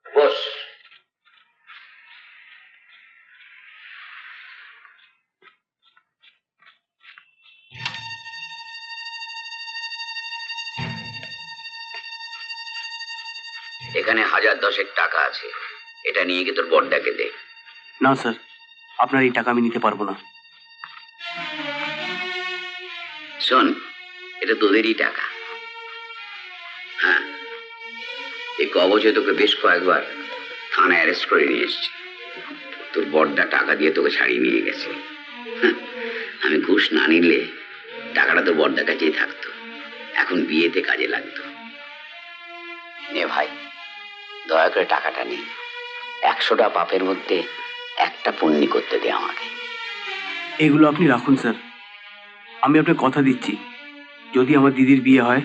Speaker 5: বস। এখানে 1010 টাকা আছে, এটা নিয়ে গিয়ে তোর বড়দাকে দে।
Speaker 2: না স্যার, আপনার এই টাকা আমি নিতে পারবো না।
Speaker 5: শোন, এটা তোদেরই টাকা। হ্যাঁ, এই কবচে তোকে বেশ কয়েকবার থানায় অ্যারেস্ট করে নিয়ে এসছি। তোর বড়দা টাকা দিয়ে তোকে ছাড়িয়ে নিয়ে গেছে। হ্যাঁ, আমি ঘুষ না নিলে টাকাটা তোর বড়দার কাছেই থাকতো, এখন বিয়েতে কাজে লাগতো। নে ভাই, দয়া করে টাকাটা নে। 100টা পাপের মধ্যে একটা পুণ্যি করতে দে আমাকে।
Speaker 2: এগুলো আপনি রাখুন স্যার, আমি আপনাকে কথা দিচ্ছি, যদি আমার দিদির বিয়ে হয়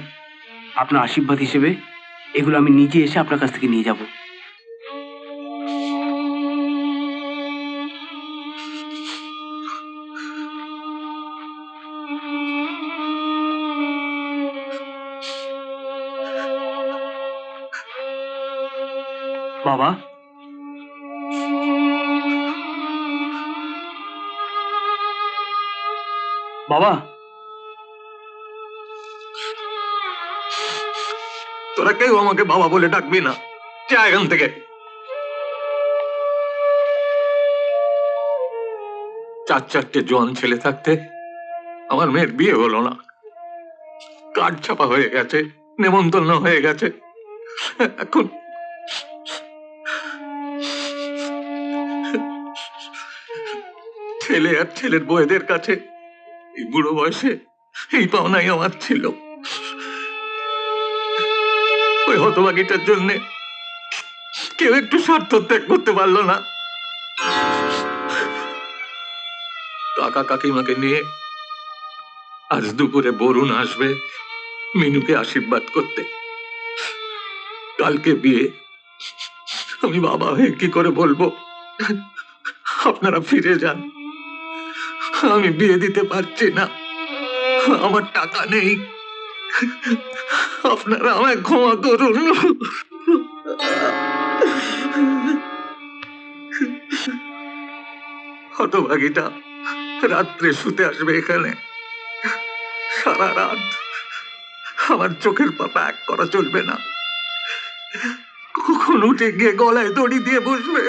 Speaker 2: আপনার আশীর্বাদ হিসেবে এগুলো আমি নিজে এসে আপনার কাছ থেকে নিয়ে যাব। বাবা, বাবা,
Speaker 8: তোরা কেউ আমাকে বাবা বলে ডাকবি না, যা এখান থেকে। চারটে জোয়ান ছেলে থাকতে আমার মেয়ের বিয়ে হলো না, কার্ড ছাপা হয়ে গেছে, নেমন্তন্ন হয়ে গেছে। এখন ছেলে আর ছেলের বউদের কাছে এই বুড়ো বয়সে এই পাওনাই আমার ছিল। ওই হতভাগীটার জন্য কেউ একটু স্বার্থ ত্যাগ করতে পারলো না। কাকা কাকিমাকে নিয়ে আজ দুপুরে বরুণ আসবে মিনুকে আশীর্বাদ করতে। কালকে বিয়ে, আমি বাবা হয়ে কি করে বলবো আপনারা ফিরে যান? আমি বিয়ে দিতে পারছি না, আমার টাকা নেই, আপনারা আমায় ক্ষমা করুন। হতভাগীটা রাত্রে শুতে আসবে এখানে, সারা রাত আমার চোখের পাতা এক করা চলবে না, কখন উঠে গিয়ে গলায় দড়ি দিয়ে বসবে।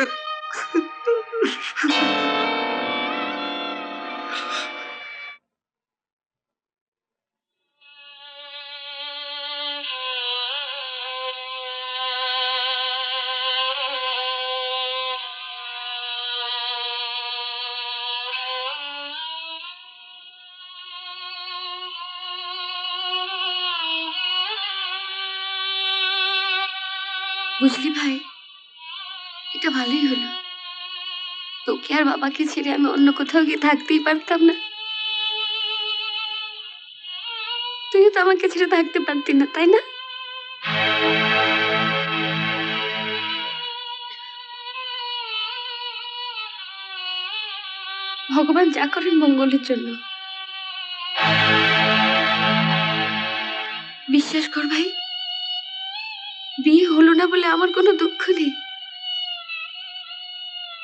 Speaker 15: বুঝলি ভাই, এটা ভালোই হলো। তোকে আর বাবাকে ছেড়ে আমি অন্য কোথাও গিয়ে থাকতেই পারতাম না। তুইও তো আমাকে ছেড়ে থাকতে পারতি না, তাই না? ভগবান যা করেন মঙ্গলের জন্য। বিশ্বাস কর ভাই, বিয়ে হলো না বলে আমার কোনো দুঃখ নেই।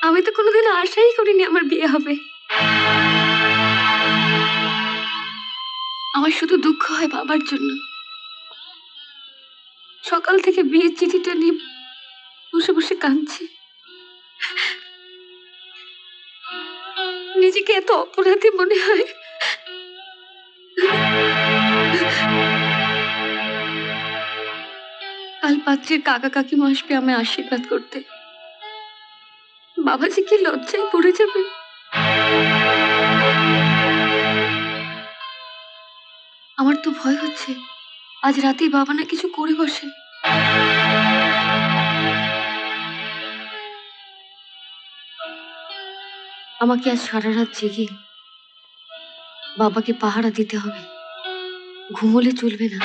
Speaker 15: আমি তো কোনোদিন আশাই করিনি আমার বিয়ে হবে। আমার শুধু দুঃখ হয় বাবার জন্য। সকাল থেকে বিয়ের চিঠিটা নিয়ে বসে বসে কাঁদছি। নিজেকে এত অপরাধী মনে হয়। কাল পাত্রের কাকা কাকিমা আসবে আমায় আশীর্বাদ করতে। বাবাজি কি লজ্জায় পড়ে যাবে। আমার তো ভয় হচ্ছে আজ রাতেই বাবা না কিছু করে বসে। আমাকে আজ সারা রাত জেগে বাবাকে পাহারা দিতে হবে, ঘুমোলে চলবে না।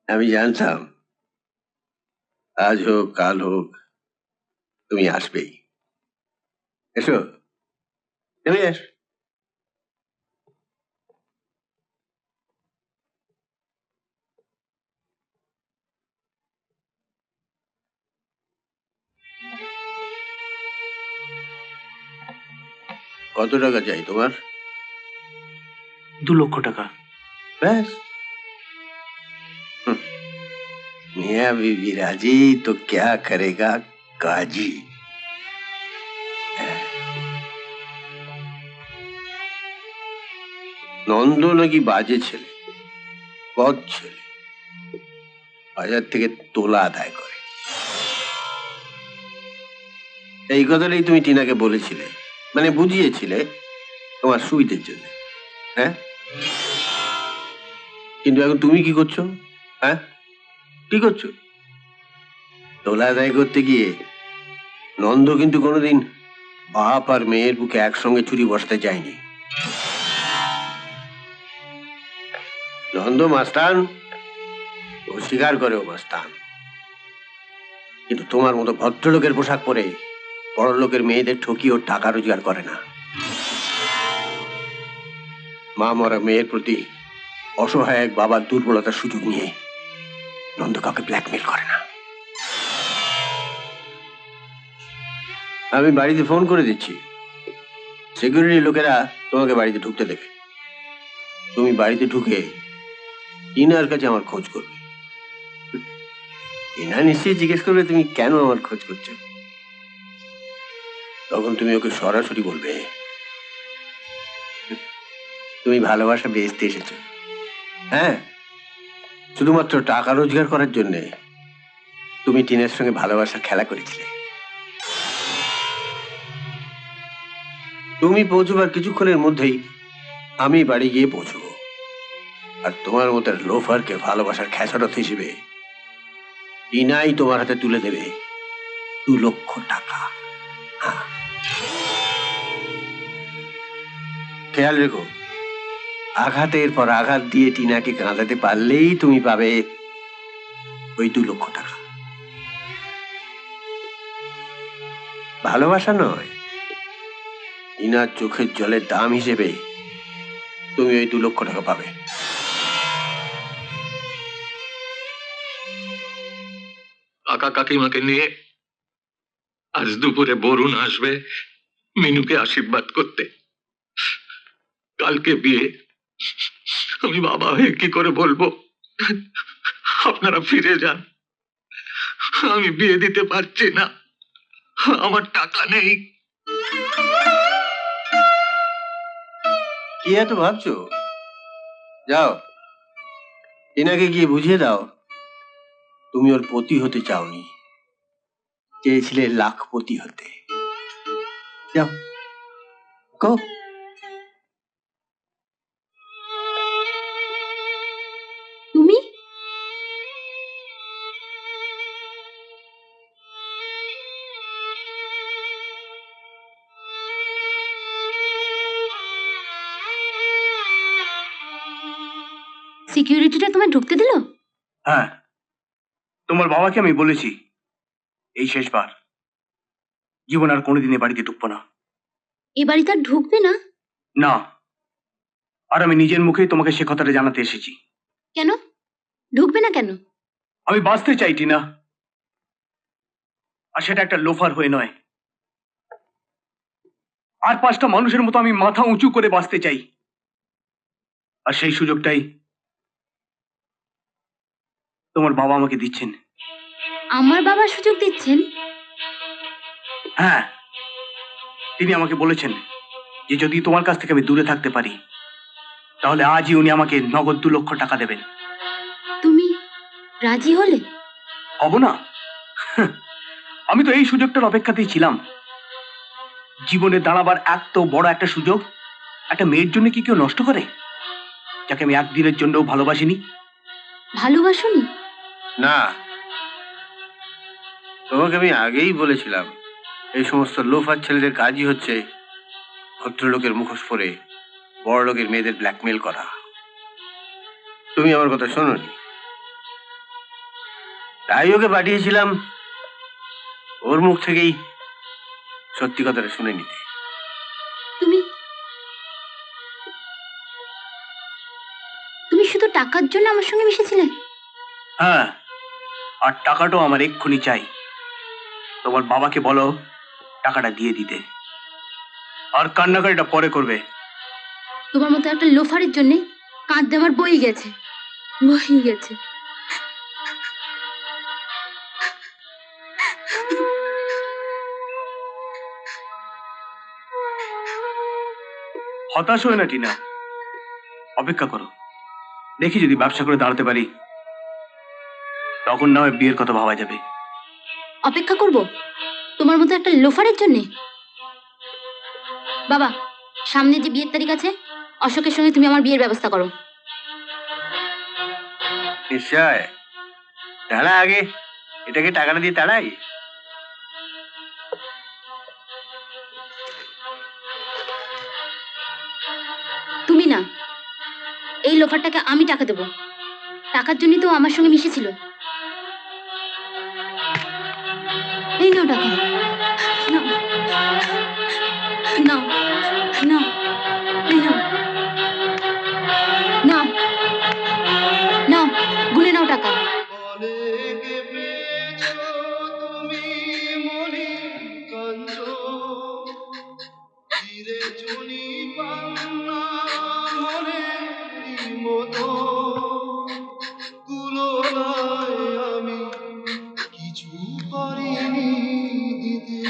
Speaker 14: আমি জানতাম আজ হোক কাল হোক তুমি আসবেই। এসো, নেমে এসো। কত টাকা চাই তোমার?
Speaker 2: 2 লক্ষ টাকা।
Speaker 14: ব্যাস। मियाँ बीवी राजी तो क्या करेगा काजी। নন্দ নাকি বাজে ছেলে, বদ ছেলে, বাজার থেকে তোলা আদায় করে। এই কথাটাই তুমি টিনাকে বলেছিলে, মানে বুঝিয়েছিলে তোমার সুবিধের জন্য। হ্যাঁ, কিন্তু এখন তুমি কি করছো? হ্যাঁ, কি করছো? তোলা আদায় করতে গিয়ে নন্দ কিন্তু কোনোদিন বাপ আর মেয়ের বুকে একসঙ্গে ছুরি বসাতে যায়নি। নন্দ মাস্তান, ও স্বীকার করে ও মাস্তান, কিন্তু তোমার মতো ভদ্রলোকের পোশাক পরে বড় লোকের মেয়েদের ঠকিয়ে ওর টাকা রোজগার করে না। মা মরা মেয়ের প্রতি অসহায় এক বাবার দুর্বলতার সুযোগ নিয়ে নন্দ কাউকে ব্ল্যাকমেল করে না। আমি বাড়িতে ফোন করে দিচ্ছি, সিকিউরিটি লোকেরা তোমাকে বাড়িতে ঢুকতে দেবে। তুমি বাড়িতে ঢুকে টিনার কাছে আমার খোঁজ করবে। টিনা নিশ্চয়ই জিজ্ঞেস করবে তুমি কেন আমার খোঁজ করছো। তখন তুমি ওকে সরাসরি বলবে তুমি ভালোবাসা বেচতে এসেছো। হ্যাঁ, শুধুমাত্র টাকা রোজগার করার জন্য তুমি টিনের সঙ্গে ভালোবাসার খেলা করেছিলে। তুমি পৌঁছবার কিছুক্ষণের মধ্যেই আমি বাড়ি গিয়ে পৌঁছবো, আর তোমার মতো লোফারকে ভালোবাসার খেসারত হিসেবে টিনাই তোমার হাতে তুলে দেবে 2 লক্ষ টাকা। খেয়াল রেখো, আঘাতের পর আঘাত দিয়ে টিনাকে কাঁদাতে পারলেই তুমি পাবে ওই 2 লক্ষ টাকা। ভালোবাসা নয়, টিনার চোখের জলের দাম হিসেবে তুমি ওই 2 লক্ষ টাকা পাবে।
Speaker 8: কাকা কাকিমাকে নিয়ে আজ দুপুরে বরুণ আসবে মিনুকে আশীর্বাদ করতে। কালকে বিয়ে, আমি বাবা হয়ে কি করে বলবো আপনারা ফিরে যান? আমি বিয়ে দিতে পারছি না, আমার টাকা নেই।
Speaker 14: কি এত ভাবছো? যাও, টিনাকে গিয়ে বুঝিয়ে দাও তুমি ওর পতি হতে চাওনি, চেয়েছিলে লাখপতি হতে। যাও, গো।
Speaker 13: তুমি সিকিউরিটিটা তোমায় ঢুকতে দিল?
Speaker 2: হ্যাঁ, তোমার বাবাকে আমি বলেছি এই শেষবার, জীবন আর কোনোদিন এ বাড়িতে ঢুকবো না।
Speaker 13: এ বাড়িতে আর ঢুকবে না?
Speaker 2: না, আর আমি নিজের মুখেই তোমাকে সে কথাটা জানাতে এসেছি।
Speaker 13: কেন ঢুকবে না কেন?
Speaker 2: আমি বাঁচতে চাই টিনা, আর সেটা একটা লোফার হয়ে নয়। আর 5টা মানুষের মতো আমি মাথা উঁচু করে বাঁচতে চাই, আর সেই সুযোগটাই তোমার বাবা আমাকে দিচ্ছেন।
Speaker 13: আমার বাবা সুযোগ দিচ্ছেন?
Speaker 2: হ্যাঁ, তিনি আমাকে বলেছেন যে যদি তোমার কাছ থেকে আমি দূরে থাকতে পারি তাহলে আজই উনি আমাকে নগদ 2 লক্ষ টাকা দেবেন।
Speaker 13: তুমি রাজি হলে?
Speaker 2: হব না? আমি তো এই সুযোগটার অপেক্ষাতেই ছিলাম। জীবনে দাঁড়াবার এত বড় একটা সুযোগ একটা মেয়ের জন্য কি কেউ নষ্ট করে, যাকে আমি একদিনের জন্যও ভালোবাসিনি?
Speaker 13: ভালোবাসুনি?
Speaker 14: না, তোমাকে আমি আগেই বলেছিলাম এই সমস্ত লোফার ছেলেদের কাজই হচ্ছে ভদ্রলোকের মুখোশ পরে বড় লোকের মেয়েদের ব্ল্যাকমেল করা। তুমি আমার কথা শোনোনি, তাই ওকে পাঠিয়েছিলাম ওর মুখ থেকেই সত্যি কথাটা শুনে নিতে।
Speaker 9: তুমি তুমি শুধু টাকার জন্য আমার সঙ্গে মিশেছিলে?
Speaker 2: হ্যাঁ, আর টাকাটাও আমার এক্ষুনি চাই। তোমার বাবাকে বলো টাকাটা দিয়ে দিতে, আর কান্নাকাটিটা পরে করবে।
Speaker 9: তোমার মতো একটা লোফারের জন্য কাঁদতে আমার বই গেছে, বই গেছে।
Speaker 2: হতাশ হয় না টিনা, অপেক্ষা করো, দেখি যদি ব্যবসা করে দাঁড়াতে পারি তখন না হয় বিয়ের কথা ভাবা যাবে।
Speaker 9: অপেক্ষা করব তোমার মতো একটা লোফারের জন্য? বাবা, সামনে যে বিয়ের তারিখ আছে, অশোকের সঙ্গে তুমি আমার বিয়ের ব্যবস্থা করো।
Speaker 2: নিশ্চয়, দাঁড়া আগে এটাকে টাকাটা দিয়ে তাড়াই।
Speaker 9: তুমি না, এই লোফারটাকে আমি টাকা দেবো। টাকার জন্যই তো ও আমার সঙ্গে মিশেছিল। এই নাও টাকা, নাও নাও নাও, এই নাও নাও নাও, গুনে নাও টাকা।
Speaker 17: আমি কিছু পারিনি দিতে,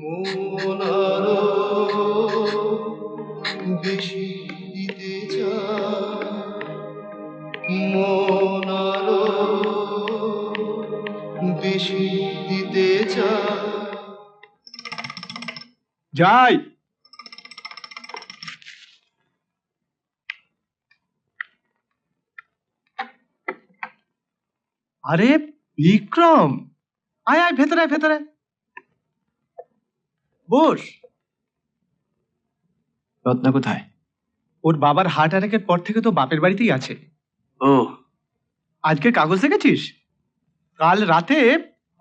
Speaker 17: মন আরো বেশি দিতে চায়, মন আরো বেশি দিতে চায়।
Speaker 16: যাই। আরে বিক্রম, আয় আয়, ভেতরে আয়, ভেতরে বস। রত্না কোথায়? ওর বাবার হার্ট অ্যাটাকের পর থেকে তো বাপের বাড়িতেই আছে।
Speaker 2: ও,
Speaker 16: আজকে কাগজ দেখেছিস? কাল রাতে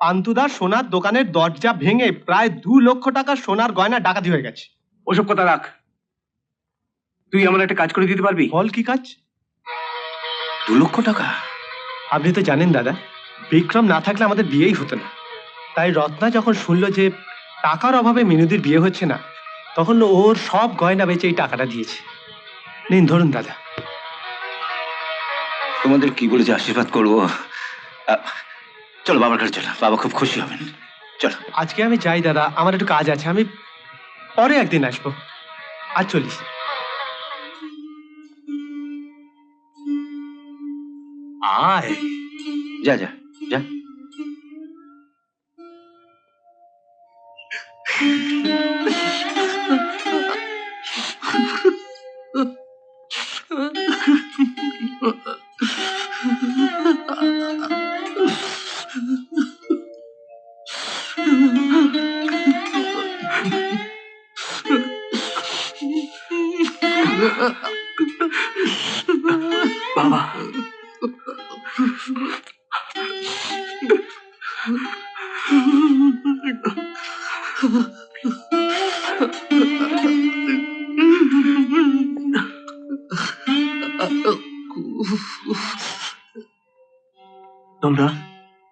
Speaker 16: পান্তুদার সোনার দোকানের দরজা ভেঙে প্রায় 2 লক্ষ টাকা সোনার গয়না ডাকাতি হয়ে গেছে।
Speaker 2: ওসব কথা রাখ, তুই আমার একটা কাজ করে দিতে পারবি?
Speaker 16: বল, কি কাজ?
Speaker 3: 2 লক্ষ টাকা?
Speaker 16: আপনি তো জানেন দাদা, বিক্রম না থাকলে আমাদের বিয়েই হতো না। তাই রত্না যখন শুনলো যে টাকার অভাবে মিনুদির বিয়ে হচ্ছে না, তখন ওর সব গয়না বেচে এই টাকাটা দিয়েছে। নিন, ধরুন দাদা।
Speaker 3: তোমাদের কি বলে যে আশীর্বাদ করবো। চলো বাবার কাছে চলো, বাবা খুব খুশি হবেন। চলো।
Speaker 16: আজকে আমি যাই দাদা, আমার একটু কাজ আছে, আমি পরে একদিন আসবো। আজ চলিস।
Speaker 2: আয়,
Speaker 3: যা যা যা।
Speaker 2: বাবা, তোমরা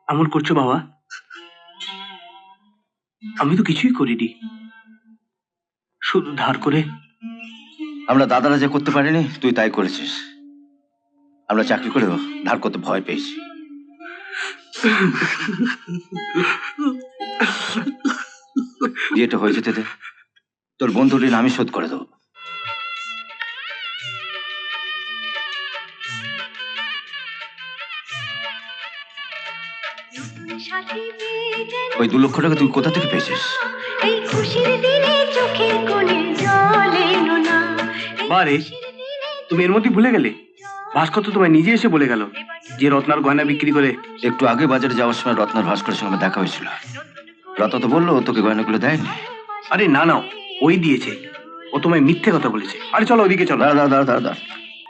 Speaker 2: এমন করছো বাবা? আমি তো কিছুই করিনি, শুধু ধার করে।
Speaker 3: আমরা দাদারা যে করতে পারিনি, তুই তাই করেছিস। আমরা চাকরি করেও ধার করতে ভয় পেয়েছি। বিয়েটা হয়ে যেতে দে, তোর বন্ধুর ঋণ আমি শোধ করে দেবো। ওই 2 লক্ষ টাকা তুই কোথা থেকে পেয়েছিস?
Speaker 2: বারে, তুমি এর মধ্যে ভুলে গেলে? ভাস্কর তো তোমায় নিজে এসে বলে গেল যে রত্নার গয়না বিক্রি করে।
Speaker 3: একটু আগে বাজারে যাওয়ার সময় রত্নার ভাস্করের সঙ্গে দেখা হয়েছিল। রত্না তো বললো তোকে গয়নাগুলো দেয়নি।
Speaker 2: আরে না না, ওই দিয়েছে। ও তোমায় মিথ্যে কথা বলেছে। আরে চলো ওদিকে চলো।
Speaker 3: দাঁড়া দাঁড়া দাঁড়া দাঁড়া,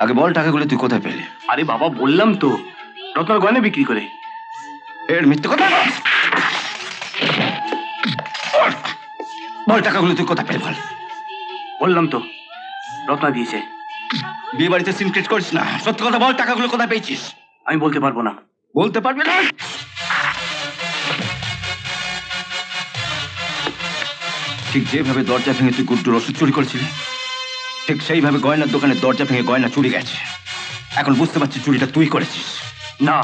Speaker 3: আগে বল টাকাগুলো তুই কোথায় পেলি?
Speaker 2: আরে বাবা, বললাম তো রত্নার গয়না বিক্রি করে।
Speaker 3: এর মিথ্যে কথা। বল টাকাগুলো তুই কোথায় পেলি বল।
Speaker 2: বললাম তো, রত্না দিয়েছে।
Speaker 3: বিয়ে বাড়িতে সিনক্রেট করিস না, সত্যি কথা বল, টাকাগুলো কোথায় পেয়েছিস?
Speaker 2: আমি বলতে পারবো না।
Speaker 3: বলতে পারবি না? ঠিক যেভাবে দরজা ভেঙে তুই গুড্ডুর ওষুধ চুরি করেছিলি, ঠিক সেইভাবে গয়নার দোকানের দরজা ভেঙে গয়না চুরি গেছে। এখন বুঝতে পারছি চুরিটা তুই করেছিস।
Speaker 2: না,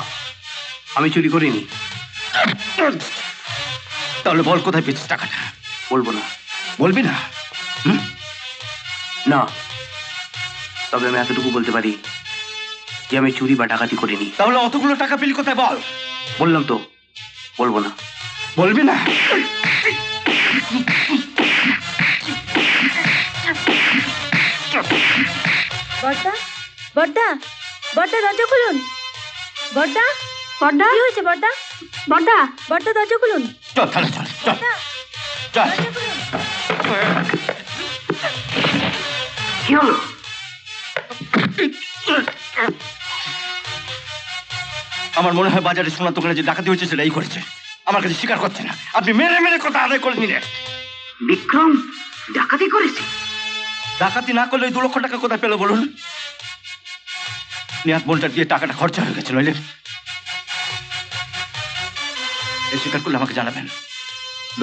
Speaker 2: আমি চুরি করিনি।
Speaker 3: তাহলে বল কোথায় পেয়েছিস টাকাটা?
Speaker 2: বলবো না।
Speaker 3: বলবি না?
Speaker 2: না, তবে আমি এতটুকু বলতে পারি যে আমি চুরি বা ডাকাতি করিনি।
Speaker 3: তাহলে অতগুলো টাকা পেলি কোথায় বল।
Speaker 2: বললাম তো, বলবো না।
Speaker 3: বলবি না?
Speaker 9: বড়দা, বড়দা, বড়দা দরজা খুলুন। বড়দা,
Speaker 13: বড়দা,
Speaker 9: কি হয়েছে বড়দা?
Speaker 13: বড়দা,
Speaker 9: বড়দা দরজা খুলুন।
Speaker 3: চল চল চল চল চল।
Speaker 5: কি হলো?
Speaker 3: আমার মনে হয় বাজারে সোনার দোকানে যে ডাকাতি হয়েছে সেটাই করেছে। আমার কাছে স্বীকার করছে না। আপনি মেরে মেরে কথা আদায় করে নিলেন।
Speaker 5: বিক্রম ডাকাতি করেছে?
Speaker 3: ডাকাতি না করলে 2 লক্ষ টাকা কোথায় পেলো বলুন? নিয়াত মোলটার দিয়ে টাকাটা খরচা হয়ে গেছে। নইলে এ স্বীকার করলে আমাকে জানাবেন।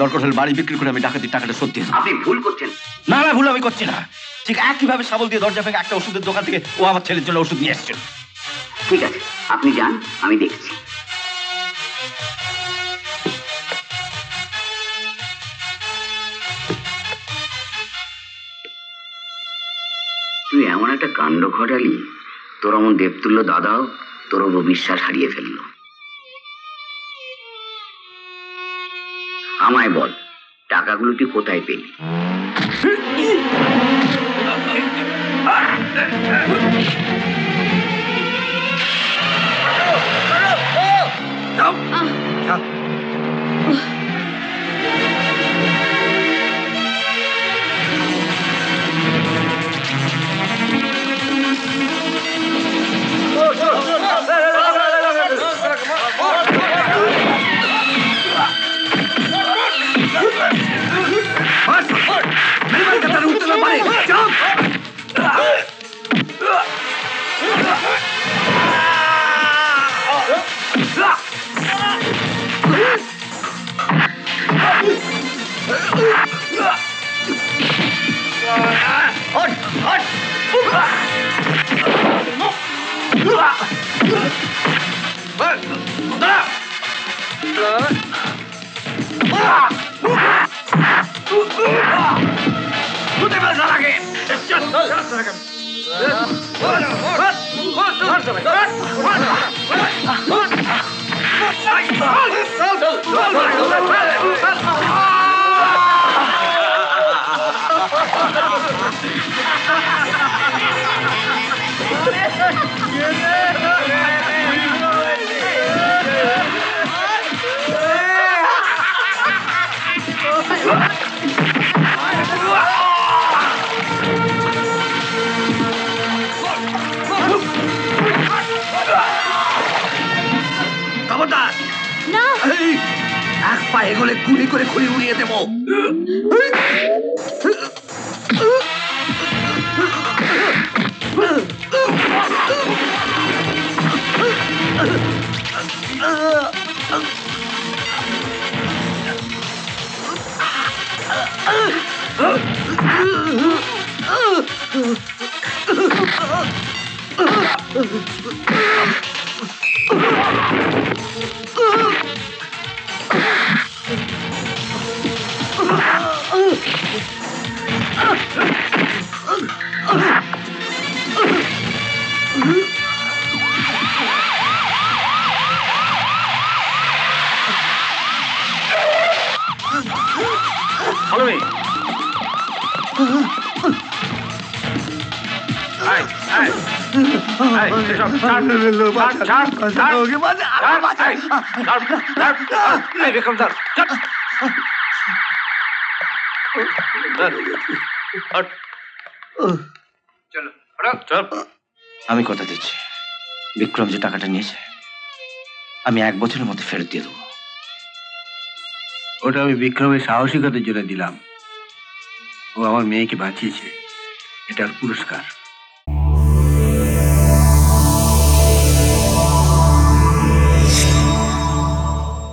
Speaker 3: দরকার হলে বাড়ি বিক্রি করে আমি ডাকাতির টাকাটা শোধ দিয়ে দেব।
Speaker 5: আপনি ভুল করছেন।
Speaker 3: না না, ভুল আমি করছি না। ঠিক একইভাবে শাবল দিয়ে দরজা ভেঙে একটা ওষুধের দোকান থেকে ও আমার ছেলের জন্য ওষুধ নিয়ে এসেছিল।
Speaker 5: ঠিক আছে, আপনি যান, আমি দেখছি। তুই এমন একটা কাণ্ড ঘটালি, তোর এমন দেবতুল্য দাদাও তোর উপর বিশ্বাস হারিয়ে ফেললো। আমায় বল, টাকাগুলো তুই কোথায় পেলি?
Speaker 12: এক পা এগোলে গুলি করে খুলি উড়িয়ে দেবো।
Speaker 2: Follow me.
Speaker 3: আমি কথা দিচ্ছি, বিক্রম যে টাকাটা নিয়েছে আমি 1 বছরের মধ্যে ফেরত দিয়ে দেবো।
Speaker 14: ওটা আমি বিক্রমের সাহসিকতার জন্য দিলাম। ও আমার মেয়েকে বাঁচিয়েছে, এটার পুরস্কার।